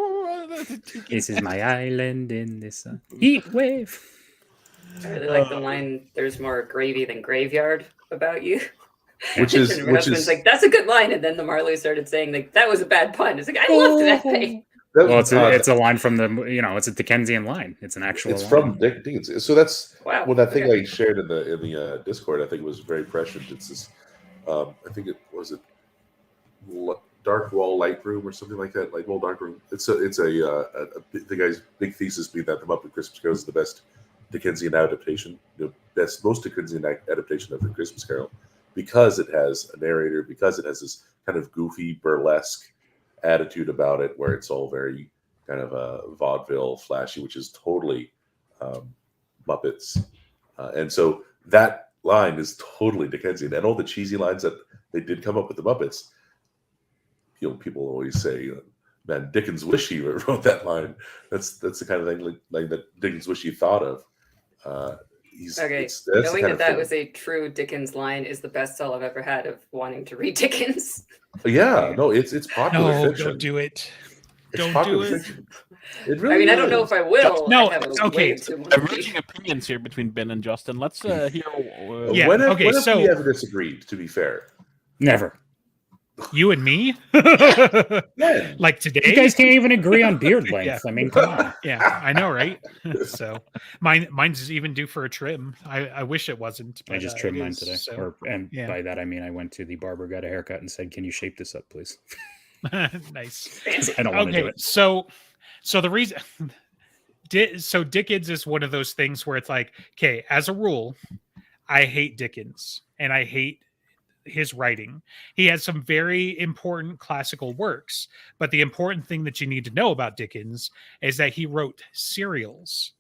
This is my island in this heat wave. I really like the line, "There's more gravy than graveyard" about you. Which is And her husband's like, "That's a good line," and then the Marley started saying like, "That was a bad pun." It's like, I loved that thing. Well, it's a line from it's a Dickensian line. It's an actual. It's line. from Dick Dickens. So that's Wow. when that thing Okay. I shared in the Discord. I think was very prescient. It's this. I think it was it. Dark Wall Light Room or something like that. Light Wall Dark Room. The guy's big thesis being that The Muppet Christmas Carol is the best Dickensian adaptation, most Dickensian adaptation of The Christmas Carol, because it has a narrator, because it has this kind of goofy burlesque attitude about it, where it's all very kind of vaudeville, flashy, which is totally Muppets, and so that line is totally Dickensian, and all the cheesy lines that they did come up with the Muppets. People always say, "Man, Dickens wish he wrote that line." That's the kind of thing like that Dickens wish he thought of. Knowing that was a true Dickens line is the best sell I've ever had of wanting to read Dickens. Yeah, no, it's popular No, fiction. don't do it. It's Don't popular do it. fiction. It really I don't know if I will. No, I have okay. way too much. Diverging opinions here between Ben and Justin. Let's hear. Yeah, when okay, have so- we ever disagreed? To be fair, Never. You and me? when? Like today? You guys can't even agree on beard length. Yeah. I mean, come on. Yeah, I know, right? So mine's even due for a trim. I wish it wasn't. I but, just it trimmed mine is, today. so, yeah. By that I mean I went to the barber, got a haircut, and said, "Can you shape this up, please?" Nice. I don't want to do Okay, it. so the reason so Dickens is one of those things where it's like, okay, as a rule, I hate Dickens and I hate his writing. He has some very important classical works, but the important thing that you need to know about Dickens is that he wrote serials.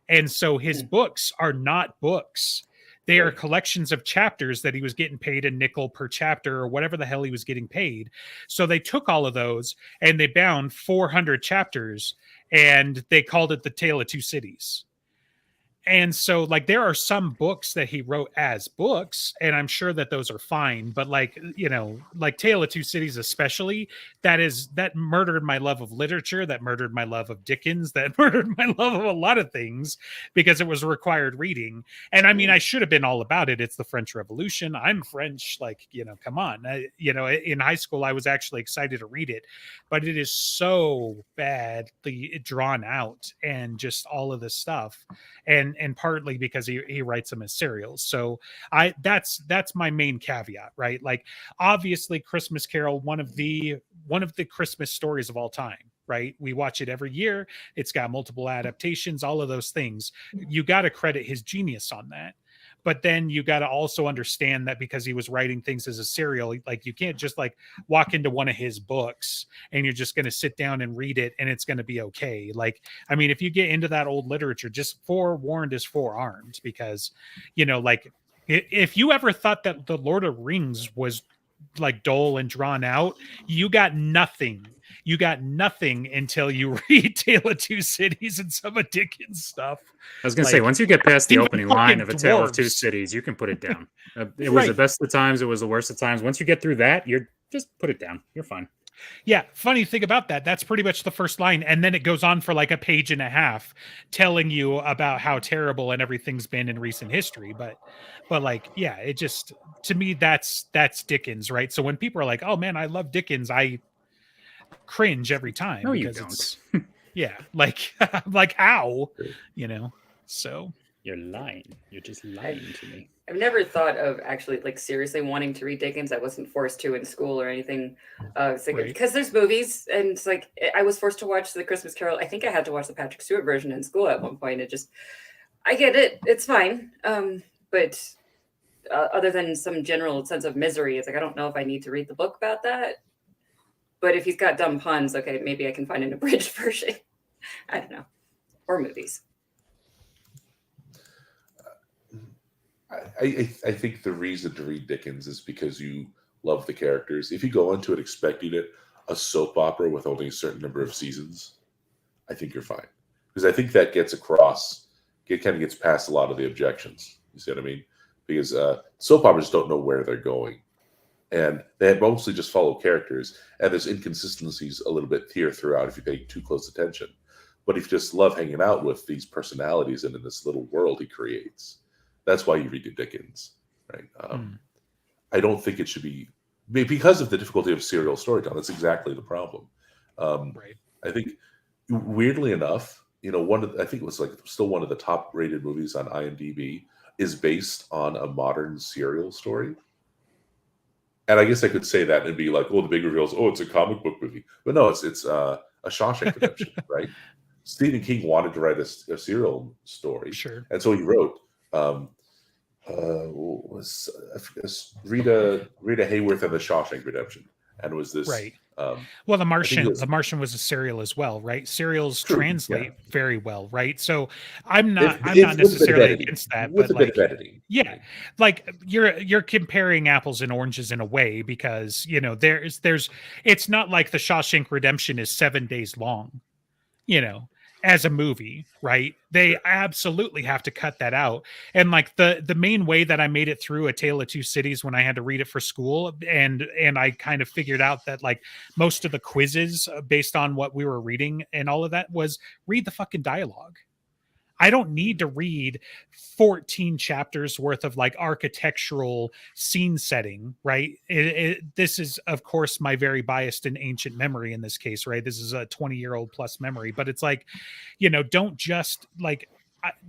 And so his books are not books. They are collections of chapters that he was getting paid a nickel per chapter or whatever the hell he was getting paid. So they took all of those and they bound 400 chapters and they called it The Tale of Two Cities. And so, like, there are some books that he wrote as books, and I'm sure that those are fine. But, like, like Tale of Two Cities, especially, that murdered my love of literature, that murdered my love of Dickens, that murdered my love of a lot of things because it was required reading. And I mean, I should have been all about it. It's the French Revolution. I'm French. Like, come on. In high school, I was actually excited to read it, but it is so badly drawn out and just all of this stuff. And partly because he writes them as serials. So that's my main caveat, right? Like, obviously Christmas Carol, one of the Christmas stories of all time, right? We watch it every year. It's got multiple adaptations, all of those things. You got to credit his genius on that. But then you got to also understand that because he was writing things as a serial, like, you can't just like walk into one of his books and you're just going to sit down and read it and it's going to be okay. Like, I mean, if you get into that old literature, just forewarned is forearmed, because, like, if you ever thought that the Lord of Rings was like dull and drawn out, you got nothing. You got nothing until you read Tale of Two Cities and some of Dickens stuff. I was going to say, once you get past the even opening line of A fucking Tale of Two dwarves. Cities, you can put it down. It was the Right. best of times. It was the worst of times. Once you get through that, you're just put it down. You're fine. Yeah, funny thing about that's pretty much the first line, and then it goes on for like a page and a half telling you about how terrible and everything's been in recent history. But like, yeah, it just, to me, that's Dickens, right? So when people are like, "Oh man, I love Dickens," I cringe every time. No, you because don't. it's yeah, like like how, so You're lying. You're just lying to me. I've never thought of actually like seriously wanting to read Dickens. I wasn't forced to in school or anything. It's like, Right. because there's movies, and it's like I was forced to watch the Christmas Carol. I think I had to watch the Patrick Stewart version in school at one point. I get it. It's fine. But other than some general sense of misery, it's like I don't know if I need to read the book about that. But if he's got dumb puns, okay, maybe I can find an abridged version. I don't know. Or movies. I think the reason to read Dickens is because you love the characters. If you go into it expecting a soap opera with only a certain number of seasons, I think you're fine. Because I think that gets across, it kind of gets past a lot of the objections. You see what I mean? Because soap operas don't know where they're going. And they mostly just follow characters. And there's inconsistencies a little bit here throughout if you pay too close attention. But if you just love hanging out with these personalities and in this little world he creates, that's why you read Dickens, right? I don't think it should be, because of the difficulty of serial storytelling. That's exactly the problem. right. I think, weirdly enough, I think it was like still one of the top rated movies on IMDb is based on a modern serial story. And I guess I could say that and be like, oh, the big reveals, oh, it's a comic book movie. But no, it's a Shawshank Redemption, right? Stephen King wanted to write a serial story, Sure. and so he wrote was Rita Hayworth and the Shawshank Redemption, and it was this Right. um, Well, The I think Martian, it was The Martian was a serial as well, right? Serials true, translate yeah. very well, right? So I'm If, not with a bit of necessarily editing, against that, with but a bit like, of editing, yeah, right? like you're comparing apples and oranges in a way, because there's it's not like The Shawshank Redemption is 7 days long, you know, as a movie, right? They Sure. absolutely have to cut that out. And like the main way that I made it through A Tale of Two Cities when I had to read it for school, and I kind of figured out that like most of the quizzes based on what we were reading and all of that was read the fucking dialogue. I don't need to read 14 chapters worth of like architectural scene setting, right? This is, of course, my very biased and ancient memory in this case, right? This is a 20-year-old plus memory, but it's like, don't just like,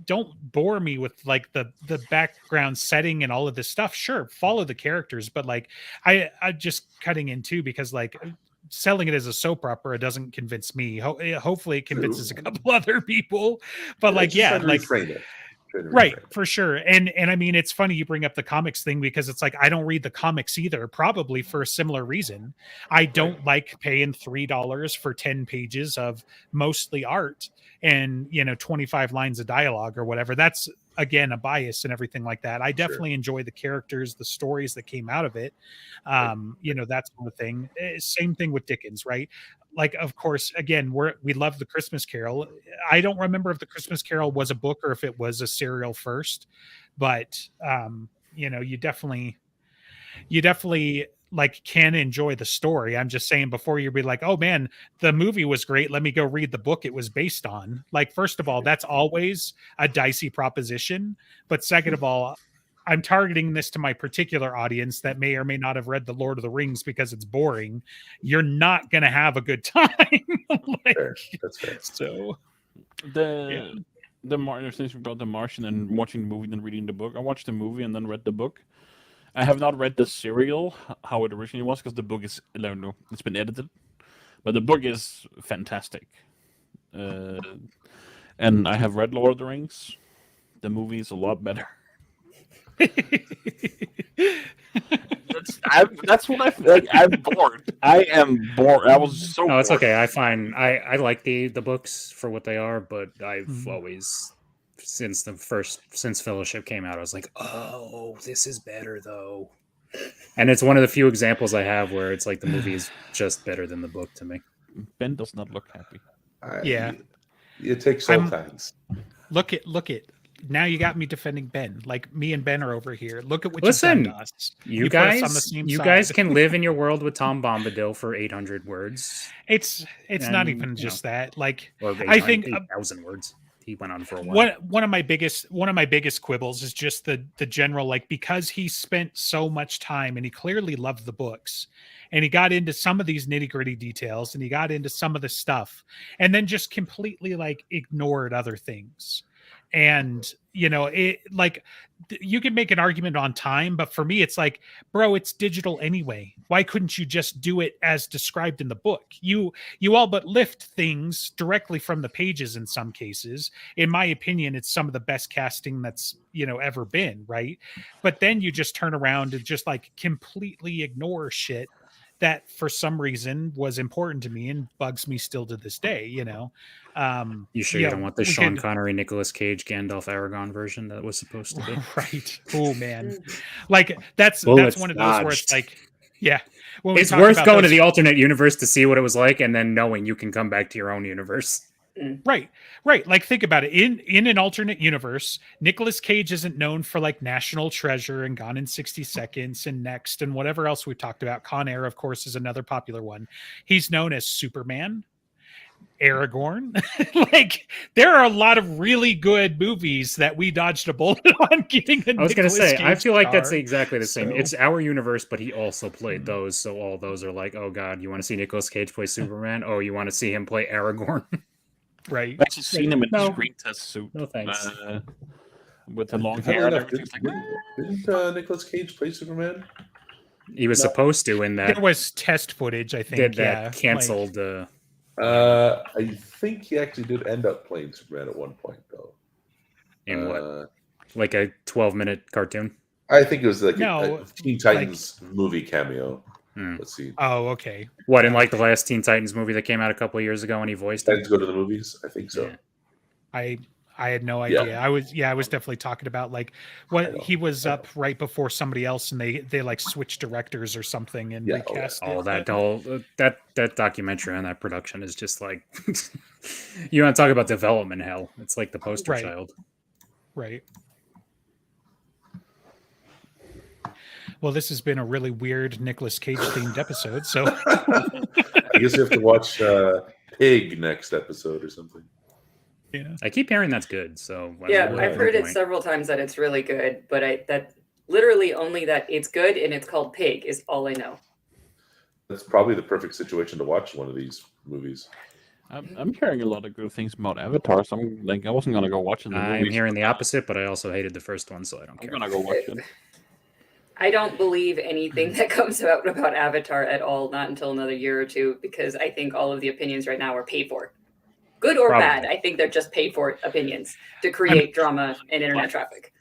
don't bore me with like the background setting and all of this stuff. Sure, follow the characters, but like, I just cutting in too, because like selling it as a soap opera doesn't convince me. Hopefully it convinces a True. couple other people, but like, Just yeah, trying to like reframe it. Trying to right, reframe it. for sure. And I mean, it's funny you bring up the comics thing, because it's like I don't read the comics either, probably for a similar reason. I don't like paying $3 for 10 pages of mostly art and 25 lines of dialogue or whatever. That's again a bias and everything like that. I Sure. definitely enjoy the characters, the stories that came out of it. That sort of thing. Same thing with Dickens, right? Like, of course, again, we love the Christmas Carol. I don't remember if the Christmas Carol was a book or if it was a serial first, but you definitely like can enjoy the story. I'm just saying, before you be like, oh man, the movie was great, let me go read the book it was based on. Like, first of all, that's always a dicey proposition, but second of all, I'm targeting this to my particular audience that may or may not have read The Lord of the Rings because it's boring. You're not going to have a good time. Like, Fair. That's fair. so The Martian, since we brought The Martian and watching the movie and reading the book, I watched the movie and then read the book. I have not read the serial how it originally was, because the book is, I don't know, it's been edited, but the book is fantastic. And I have read Lord of the Rings. The movie is a lot better. That's what I feel like. I'm bored. I am bored. I was so. No, it's bored. okay. I find I like the books for what they are, but I've Mhm. always since Fellowship came out, I was like, oh, this is better though. And it's one of the few examples I have where it's like the movie is just better than the book to me. Ben does not look happy. Yeah. It takes all I'm- kinds. Look at now you got me defending Ben. Like, me and Ben are over here. Look at what Listen, you've done to us. You put us guys, on the same you side. guys can live in your world with Tom Bombadil for 800 words, It's not and, even just that. Like, or I think 8,000 words. He went on for a while. one of my biggest quibbles is just the general, like, because he spent so much time and he clearly loved the books and he got into some of these nitty-gritty details and he got into some of the stuff and then just completely like ignored other things. And it, like, you can make an argument on time, but for me it's like, bro, it's digital anyway. Why couldn't you just do it as described in the book? You all but lift things directly from the pages in some cases. In my opinion, it's some of the best casting that's ever been, right? But then you just turn around and just like completely ignore shit that for some reason was important to me and bugs me still to this day. You sure you don't want the we Sean could- Connery, Nicolas Cage, Gandalf, Aragon version that was supposed to be? Right. Oh man. Like, that's Bullets one of those where it's dodged. like, yeah. When we It's talk worth about going to those- the alternate universe to see what it was like, and then knowing you can come back to your own universe. Right. Like, think about it. In an alternate universe, Nicolas Cage isn't known for like National Treasure and Gone in 60 Seconds and Next and whatever else we've talked about. Con Air, of course, is another popular one. He's known as Superman, Aragorn. Like, there are a lot of really good movies that we dodged a bullet on getting the I was going to Nicolas say, I Cage feel like that's star. exactly the same. So- It's our universe, but he also played those, so all those are like, oh god, you want to see Nicolas Cage play Superman? Oh, you want to see him play Aragorn? Right. I've actually seen him in No. the screen test suit. No thanks. With the long Funnily hair and enough, everything. It's like, didn't Nicolas Cage play Superman? He was No. supposed to in that There was test footage, I think. did yeah, that canceled. I think he actually did end up playing Superman at one point, though. In what? Like a 12-minute cartoon. I think it was like No, a Teen Titans movie cameo. Hmm. Let's see. Oh, okay. What, in like the last Teen Titans movie that came out a couple of years ago and he voiced it? Titans go to the movies. I think so. Yeah. I had no Yeah. idea. I was definitely talking about like what he was up right before somebody else, and they like switched directors or something and Yeah, oh, yeah. recast All it. that whole that documentary on that production is just like you want to talk about development hell. It's like the poster Right. child. Right. Well, this has been a really weird Nicolas Cage themed episode. So I guess you have to watch Pig next episode or something. yeah. I keep hearing that's good. So Yeah, at I've what heard it point- several times that it's really good, but that literally only that it's good and it's called Pig is all I know. That's probably the perfect situation to watch one of these movies. I'm hearing a lot of good things about Avatar, so I wasn't gonna go watch it. I'm hearing the opposite, but I also hated the first one, so I don't I'm care. gonna go watch it. I don't believe anything that comes out about Avatar at all, not until another year or two, because I think all of the opinions right now are paid for. Good or Probably. bad, I think they're just paid for opinions to create drama and internet traffic.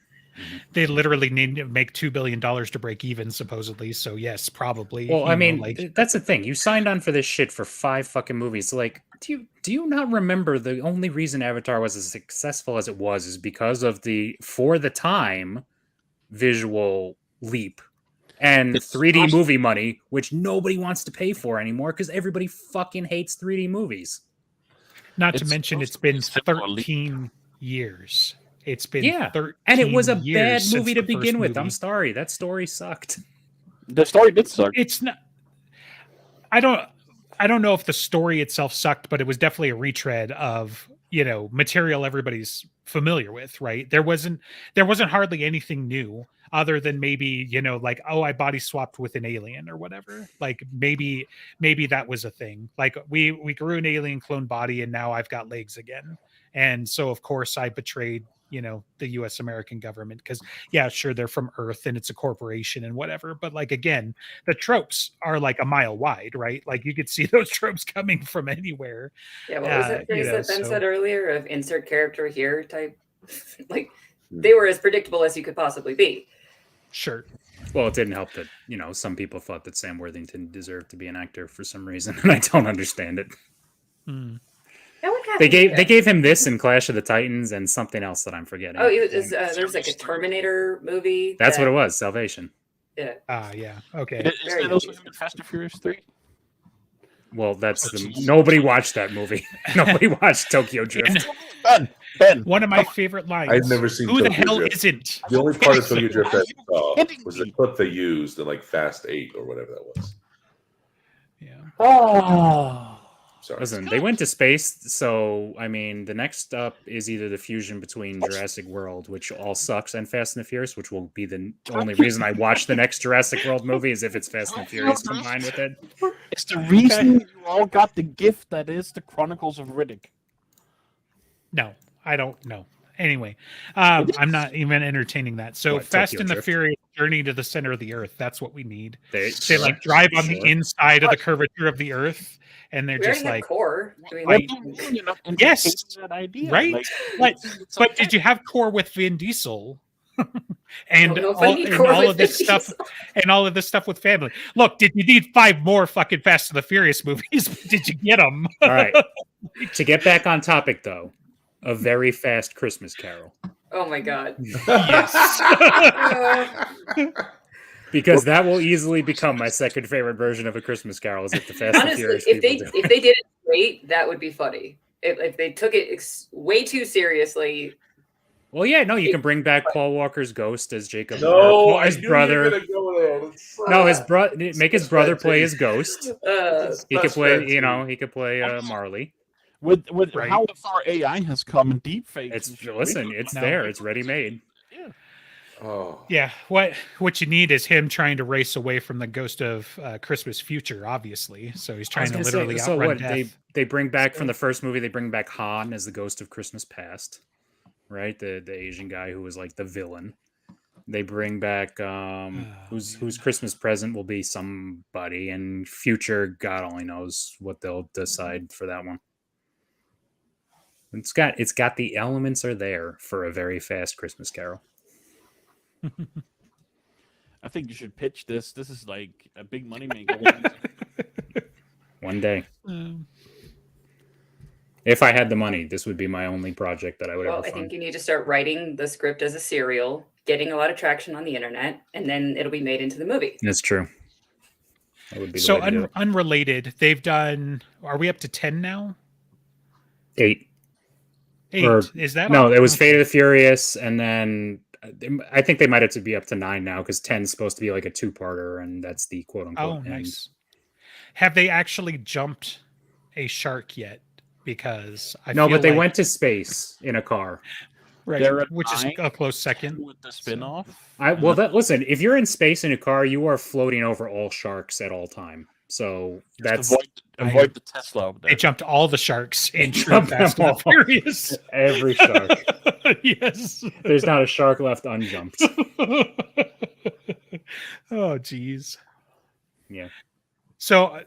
They literally need to make $2 billion to break even, supposedly. So yes, probably. Well, you I know, mean, like that's the thing. You signed on for this shit for 5 fucking movies. Like, do you not remember the only reason Avatar was as successful as it was is because of the, for the time, visual leap and It's 3D awesome. movie money, which nobody wants to pay for anymore because everybody fucking hates 3D movies. not to it's mention supposed it's to be been similar leap. 13 years. It's been Yeah, 13 And it was a bad years since movie to the first begin with. I'm movie. sorry. That story sucked. The story did suck. It's not. I don't know if the story itself sucked, but it was definitely a retread of material everybody's familiar with. Right? There wasn't hardly anything new other than maybe like, oh, I body swapped with an alien or whatever. Like maybe that was a thing. Like we grew an alien clone body and now I've got legs again, and so of course I betrayed the US American government because yeah, sure, they're from Earth and it's a corporation and whatever, but like again, the tropes are like a mile wide, right? Like you could see those tropes coming from anywhere. Yeah, what was that phrase that Ben so- said earlier of insert character here type? Like, they were as predictable as you could possibly be. Sure. Well, it didn't help that, some people thought that Sam Worthington deserved to be an actor for some reason, and I don't understand it. Hmm. That would happen. They gave him this in Clash of the Titans and something else that I'm forgetting. Oh, there's like a Terminator movie. That's what it was, Salvation. Yeah. Yeah. Okay. Is Very that also confusing. in Fast and Furious 3? Well, nobody watched that movie. Nobody watched Tokyo Drift. Ben, One of my favorite lines. I've never seen Who the Tokyo hell Drift. isn't? The only part of Tokyo Drift I saw kidding was the me? clip they used in like Fast 8 or whatever that was. Yeah. Oh. Sorry. Listen, they went to space, so I mean, the next up is either the fusion between Jurassic World, which all sucks, and Fast and the Furious, which will be the only reason I watch the next Jurassic World movie is if it's Fast and the Furious combined with it. It's the reason you all got the gift that is the Chronicles of Riddick. No, I don't know. Anyway, I'm not even entertaining that. So What, Fast Tokyo and the Drift? Furious Journey to the Center of the Earth. That's what we need. They Like drive on Sure. the inside of the curvature of the Earth, and they're We just already like, have core. Do we Right. need- Yes, that idea. right? Like, but did you have core with Vin Diesel? And I don't know if I need and core all with of this Vin stuff Diesel. and all of this stuff with family. Look, did you need 5 more fucking Fast and the Furious movies? Did you get them? All right. To get back on topic, though, a very fast Christmas Carol, Oh my god. Yes. because that will easily become my second favorite version of a Christmas Carol. Is if the Fast and Honestly, Furious if people do. they did it straight, that would be funny. If they took it way too seriously, Well, yeah, no, you can bring back Paul Walker's ghost as Jacob. No, or I his knew you brother. were gonna go there. That's No, his sad. brother. Make his brother play his ghost. He could That's play. fancy. He could play Marley. with Right. how far AI has come in deepfakes. It's and shit, listen. we- It's No. there. It's ready made. Oh, Yeah, what you need is him trying to race away from the ghost of Christmas future, obviously. So he's I was trying to gonna say, literally so outrun what death. they bring back from the first movie? They bring back Han as the ghost of Christmas past, right? The Asian guy who was like the villain. They bring back whose Christmas present will be somebody, and future God only knows what they'll decide for that one. It's got the elements are there for a very fast Christmas Carol. I think you should pitch this. This is like a big money maker. One day, Um, if I had the money, this would be my only project that I would Well, ever I fund. think you need to start writing the script as a serial, getting a lot of traction on the internet, and then it'll be made into the movie. That's true. That would be the so way to do it. unrelated, they've done. Are we up to 10 now? 8. 8 Or- is that? No, all? it was Okay. Fate of the Furious, and then I think they might have to be up to 9 now because 10 is supposed to be like a 2-parter, and that's the quote unquote. Oh, end. nice. Have they actually jumped a shark yet? Because I No, feel but they like- went to space in a car. right, They're at which is 9. a close second. with the spin-off. Listen, if you're in space in a car, you are floating over all sharks at all time. So Just that's avoid the Tesla up They there. jumped all the sharks in True jumped Fast them and all. the Furious. every shark. Yes. There's not a shark left unjumped. Oh, geez. Yeah. So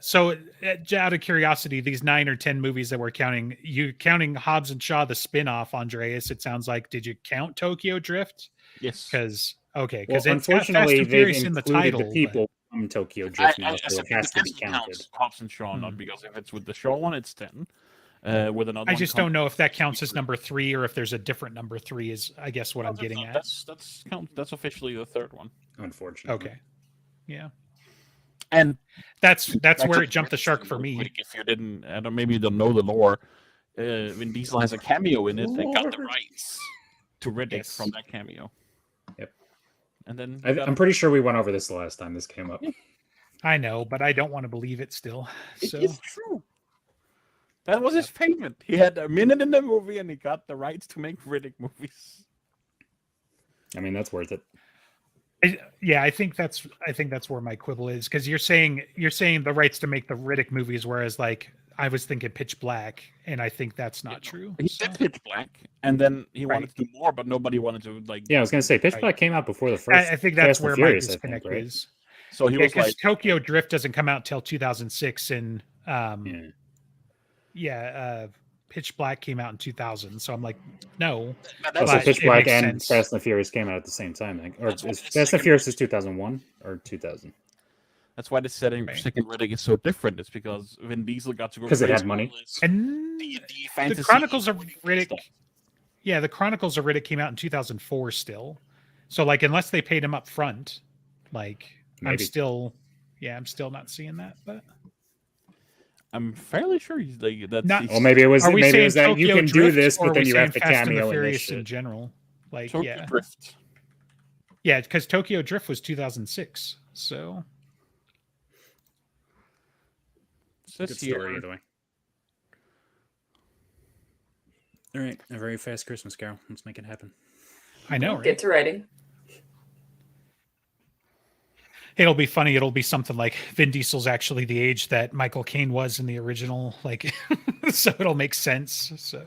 out of curiosity, these 9 or 10 movies that we're counting, you counting Hobbs and Shaw, the spin-off, Andreas, it sounds like, did you count Tokyo Drift? Yes. Because Well, it's got Fast unfortunately, and they've Furious in the included title. the people from Tokyo I, Drift I, now, I so it think has to be this counted. counts Hobbs and Shaw, not because if it's with the Shaw one, it's 10. With another I one just comes- don't know if that counts as number 3 or if there's a different number 3 is, I guess, what No, I'm getting at. That's officially the third one. Unfortunately. Okay. Yeah. And That's back where to it jumped the shark for real me. quick, if you didn't, I don't, maybe you don't know the lore. Vin Diesel has a cameo in it. They got the Lord. rights to Riddick Yes. from that cameo. Yep. And then I'm pretty sure we went over this the last time this came up. I know, but I don't want to believe it still. it So is true. That was his payment. He had a minute in the movie and he got the rights to make Riddick movies. I mean, that's worth it. yeah, I think that's where my quibble is, because you're saying the rights to make the Riddick movies, whereas like I was thinking Pitch Black, and I think that's not true. He So- did Pitch Black, and then he Right. wanted to do more, but nobody wanted to like. Yeah, I was gonna say Pitch Right. Black came out before the first. I think that's Fast and where Furious, my I think, disconnect right? is. So he was Because like, Tokyo Drift doesn't come out till 2006, and Yeah. Pitch Black came out in 2000. So I'm like, no, "But Also, But Pitch it Black makes and sense. Fast and the Furious came out at the same time. I think. Or That's what is it's Fast and like- Furious is 2001 or 2000? that's why the setting Right. second Riddick is so different. It's because Vin Diesel got to go 'Cause it had crazy money. with his and D&D the fantasy Chronicles of Riddick. stuff. Yeah, the Chronicles of Riddick came out in 2004 still. So like, unless they paid him up front, like I'm Maybe. still not seeing that. But I'm fairly sure he's like that's. Not- he's- Well, maybe it was are we saying that you Tokyo can do Drift, this, or but are then we you saying have to Fast and the cameo in this Furious in shit. general? Like, Tokyo yeah, Drift. yeah, because Tokyo Drift was 2006. So Says Good here, story either way. All right, a very fast Christmas Carol. Let's make it happen. I know, right? Get to writing. It'll be funny. It'll be something like Vin Diesel's actually the age that Michael Caine was in the original. Like, so it'll make sense. So,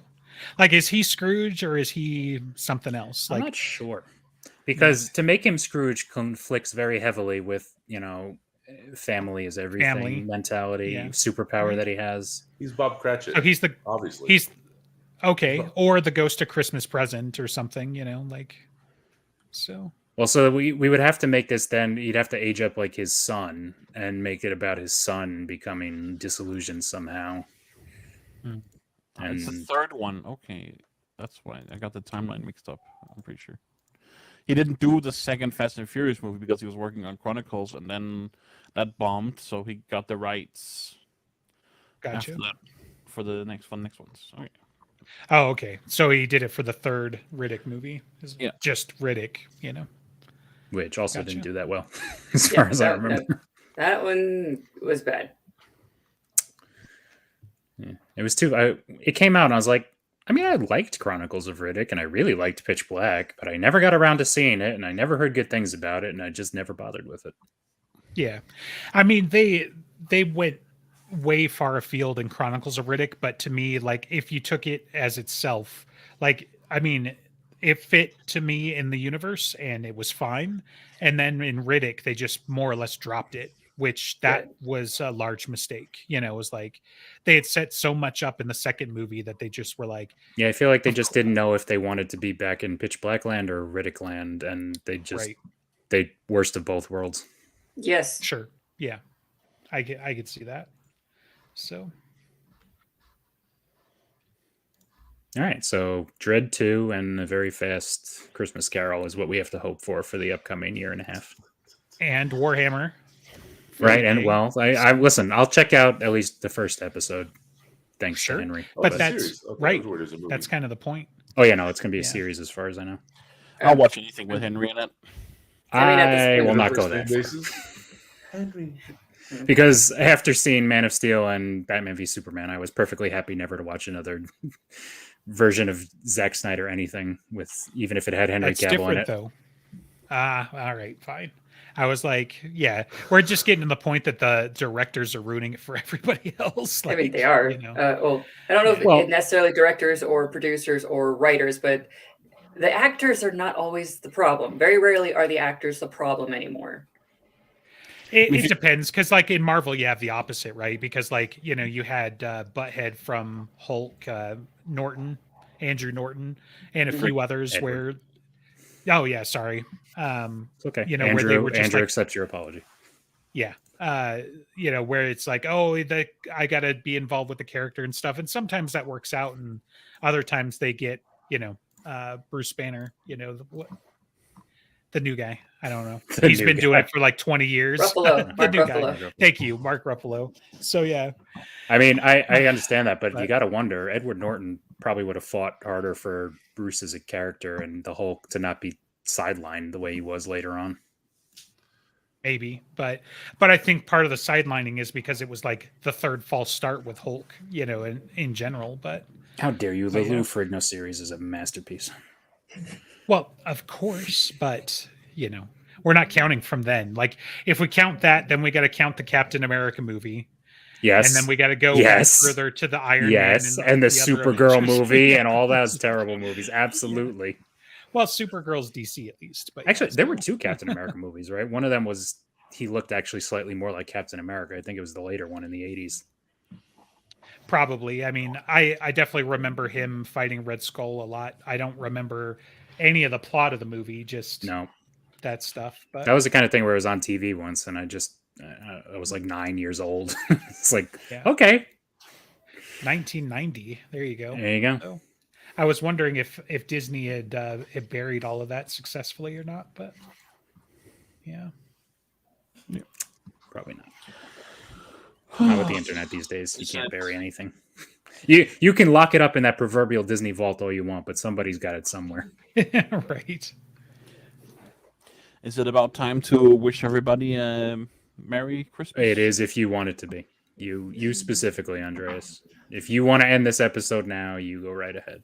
like, is he Scrooge or is he something else? I'm Like, not sure because to make him Scrooge conflicts very heavily with family is everything Family. mentality, Yeah. superpower Right. that he has. He's Bob Cratchit. so he's obviously. okay, or the Ghost of Christmas Present or something. Like, so Well, so we would have to make this then. You'd have to age up like his son and make it about his son becoming disillusioned somehow. It's the And- third one. Okay, that's why I got the timeline mixed up. I'm pretty sure he didn't do the second Fast and Furious movie because he was working on Chronicles, and then that bombed, so he got the rights gotcha. after that for the next ones. Okay. Oh, okay. So he did it for the third Riddick movie. Yeah. Just Riddick. Which also didn't Gotcha. do that well, as far as I remember. That one was bad. Yeah. It was too. It came out, and I was like, I mean, I liked Chronicles of Riddick, and I really liked Pitch Black, but I never got around to seeing it, and I never heard good things about it, and I just never bothered with it. Yeah. I mean, they went way far afield in Chronicles of Riddick, but to me, like, if you took it as itself, like, I mean, it fit to me in the universe, and it was fine. And then in Riddick, they just more or less dropped it, which that was a large mistake. You know, it was like they had set so much up in the second movie that they just were like, Yeah, I feel like they just didn't know if they wanted to be back in Pitch Black Land or Riddick Land, and they just right, they worst of both worlds. Yes. sure, yeah, I could see that. So All right, so Dread 2 and a very fast Christmas Carol is what we have to hope for the upcoming year and a half. and Warhammer, Right, and 40K. well, I listen, I'll check out at least the first episode. Thanks Sure. to Henry. Oh, But it's a that's series. Okay, right. I was worried it was a movie. That's kind of the point. Oh yeah, no, it's gonna be a Yeah. series as far as I know. I'll watch anything with Henry in it. I mean, at this I point, will the not first go name that far. basis? Henry. Because after seeing Man of Steel and Batman v Superman, I was perfectly happy never to watch another version of Zack Snyder anything with, even if it had Henry That's Cavill in different it. though. All right, fine. I was like, yeah, we're just getting to the point that the directors are ruining it for everybody else. I mean, Like, they are. you know. Well, I don't know if Well- it necessarily directors or producers or writers, but the actors are not always the problem. Very rarely are the actors the problem anymore. It depends, because like in Marvel, you have the opposite, right? Because like you had Butthead from Hulk, Andrew Norton, and a few others Edward. where. Oh yeah, sorry. It's okay. You know, where they Andrew, were just Andrew like- accepts your apology. Yeah. Where it's like, oh, I gotta be involved with the character and stuff. And sometimes that works out, and other times they get, Bruce Banner, the new guy. I don't know. The He's new been doing guy. it for like 20 years. Ruffalo, The Mark new guy. Ruffalo. Thank you, Mark Ruffalo. So yeah. I mean, I understand that, but you But- got to wonder. Edward Norton probably would have fought harder for Bruce as a character and the Hulk to not be sidelined the way he was later on. Maybe, but I think part of the sidelining is because it was like the third false start with Hulk, in general. But How dare you? The But, yeah. Lou Ferrigno series is a masterpiece. well, of course, but we're not counting from then. Like if we count that, then we got to count the Captain America movie, Yes. and then we got to go Yes. further to the Iron yes, Man and the other Supergirl Avengers. movie and all those terrible movies. Absolutely. Well, Supergirl's DC at least, but Actually, there were still. two Captain America movies, right? One of them was he looked actually slightly more like Captain America. I think it was the later one in the 80s. Probably. I mean, I definitely remember him fighting Red Skull a lot. I don't remember any of the plot of the movie, just No, that stuff. But that was the kind of thing where it was on TV once, and I was like 9 years old. It's like, Yeah. okay, 1990. There you go. there you go. I was wondering if Disney had buried all of that successfully or not, but yeah. Probably not. Not with the internet these days. You can't bury anything. You can lock it up in that proverbial Disney vault all you want, but somebody's got it somewhere. Right. Is it about time to wish everybody a Merry Christmas? It is if you want it to be. You specifically, Andreas. If you want to end this episode now, you go right ahead.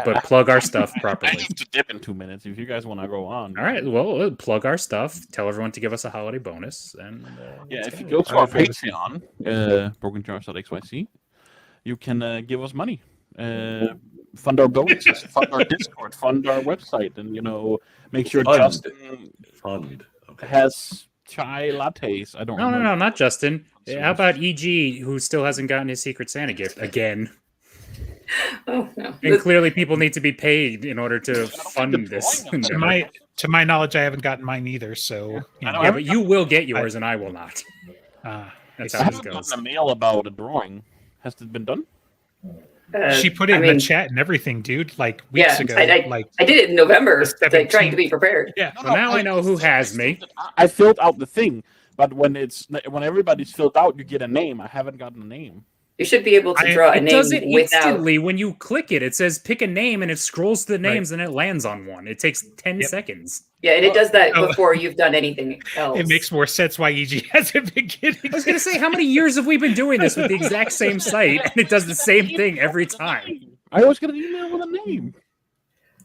But plug our stuff I properly. need to dip in 2 minutes if you guys want to go on. All right. Well, plug our stuff. Tell everyone to give us a holiday bonus. And Yeah, let's if you go. go to our Patreon, brokenjars.xyz, you can give us money. Fund our bonuses, fund our Discord, fund our website, and make sure Fund. Justin Fund. Okay. has chai lattes. I don't No, remember. not Justin. How about EG, who still hasn't gotten his Secret Santa gift again? Oh no. And clearly, people need to be paid in order to fund the this. drawing of To them. to my knowledge, I haven't gotten mine either. So I know. Yeah, but you will get yours, and I will not. That's I how this haven't goes. gotten a mail about a drawing. Has it been done? she put it I in mean, the chat and everything, dude. Like weeks Yeah, ago. I did it in November, The like, trying 17th. to be prepared. Yeah. Well, now I know who has me. I filled out the thing, but when everybody's filled out, you get a name. I haven't gotten a name. You should be able to I- draw a It name does it without. instantly when you click it. It says pick a name, and it scrolls to the Right. names, and it lands on one. It takes 10 Yep. seconds. Yeah, and it does that Oh. before you've done anything else. It makes more sense why EG hasn't been getting. I was going to say, how many years have we been doing this with the exact same site, and it does the same thing every time? I always get an email with a name.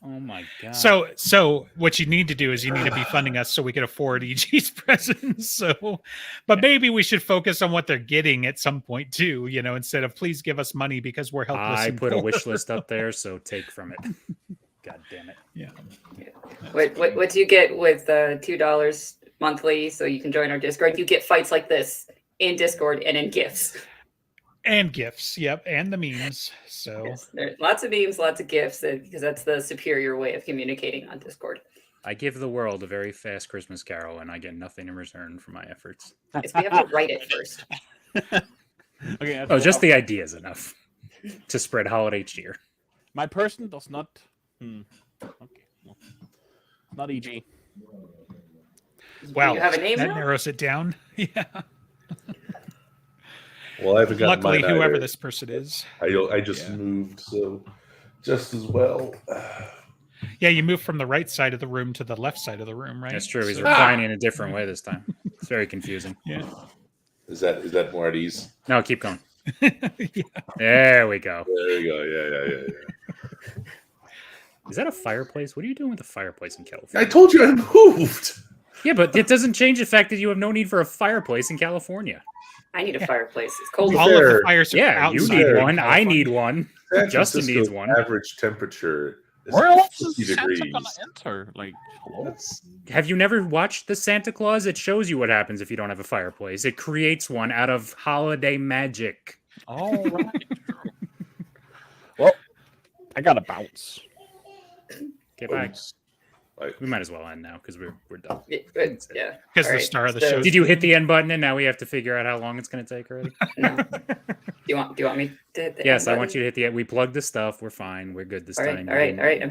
Oh my god! So what you need to do is you need to be funding us so we can afford EG's presents. So, but maybe we should focus on what they're getting at some point too. Instead of please give us money because we're helpless. I and put a poor." wish list up there, so take from it. God damn it! Yeah. What do you get with $2 monthly so you can join our Discord? You get fights like this in Discord and in GIFs. And gifts, yep, and the memes. So Yes, there's lots of memes, lots of GIFs, because that's the superior way of communicating on Discord. I give the world a very fast Christmas Carol, and I get nothing in return for my efforts. Is we have to write it first. Okay. Oh, just the idea is enough to spread holiday cheer. My person does not. Okay. Well, not E EG. wow, you have a name that now? narrows it down. Yeah. Well, I haven't got Luckily, mine whoever either. this person is. I just Yeah. moved, so just as well. Yeah, you move from the right side of the room to the left side of the room, right? That's true. He's So- reclining in a different way this time. It's very confusing. yeah. Is that more at ease? No, keep going. Yeah. There we go. There you go. Yeah. Is that a fireplace? What are you doing with a fireplace in I California? told you I moved. Yeah, but it doesn't change the fact that you have no need for a fireplace in California. I need a fireplace. It's cold. Well, All of the Fair. fires are Yeah, you outside need of one. I California. need one. San Justin Francisco's needs one. Average temperature is Where else 50 is Santa degrees. gonna enter? Like, hello? That's Have you never watched the Santa Claus? It shows you what happens if you don't have a fireplace. It creates one out of holiday magic. All right. Well, I gotta bounce. Okay, bye. like We might as well end now because we're done. Yeah. Because All the right, star of the so- show. Did you hit the end button and now we have to figure out how long it's going to take already? No. Do you want me to hit the Yes, end I want button? you to hit the end. We plugged the stuff. We're fine. We're good this All right, time. all right, all right. I'm hitting.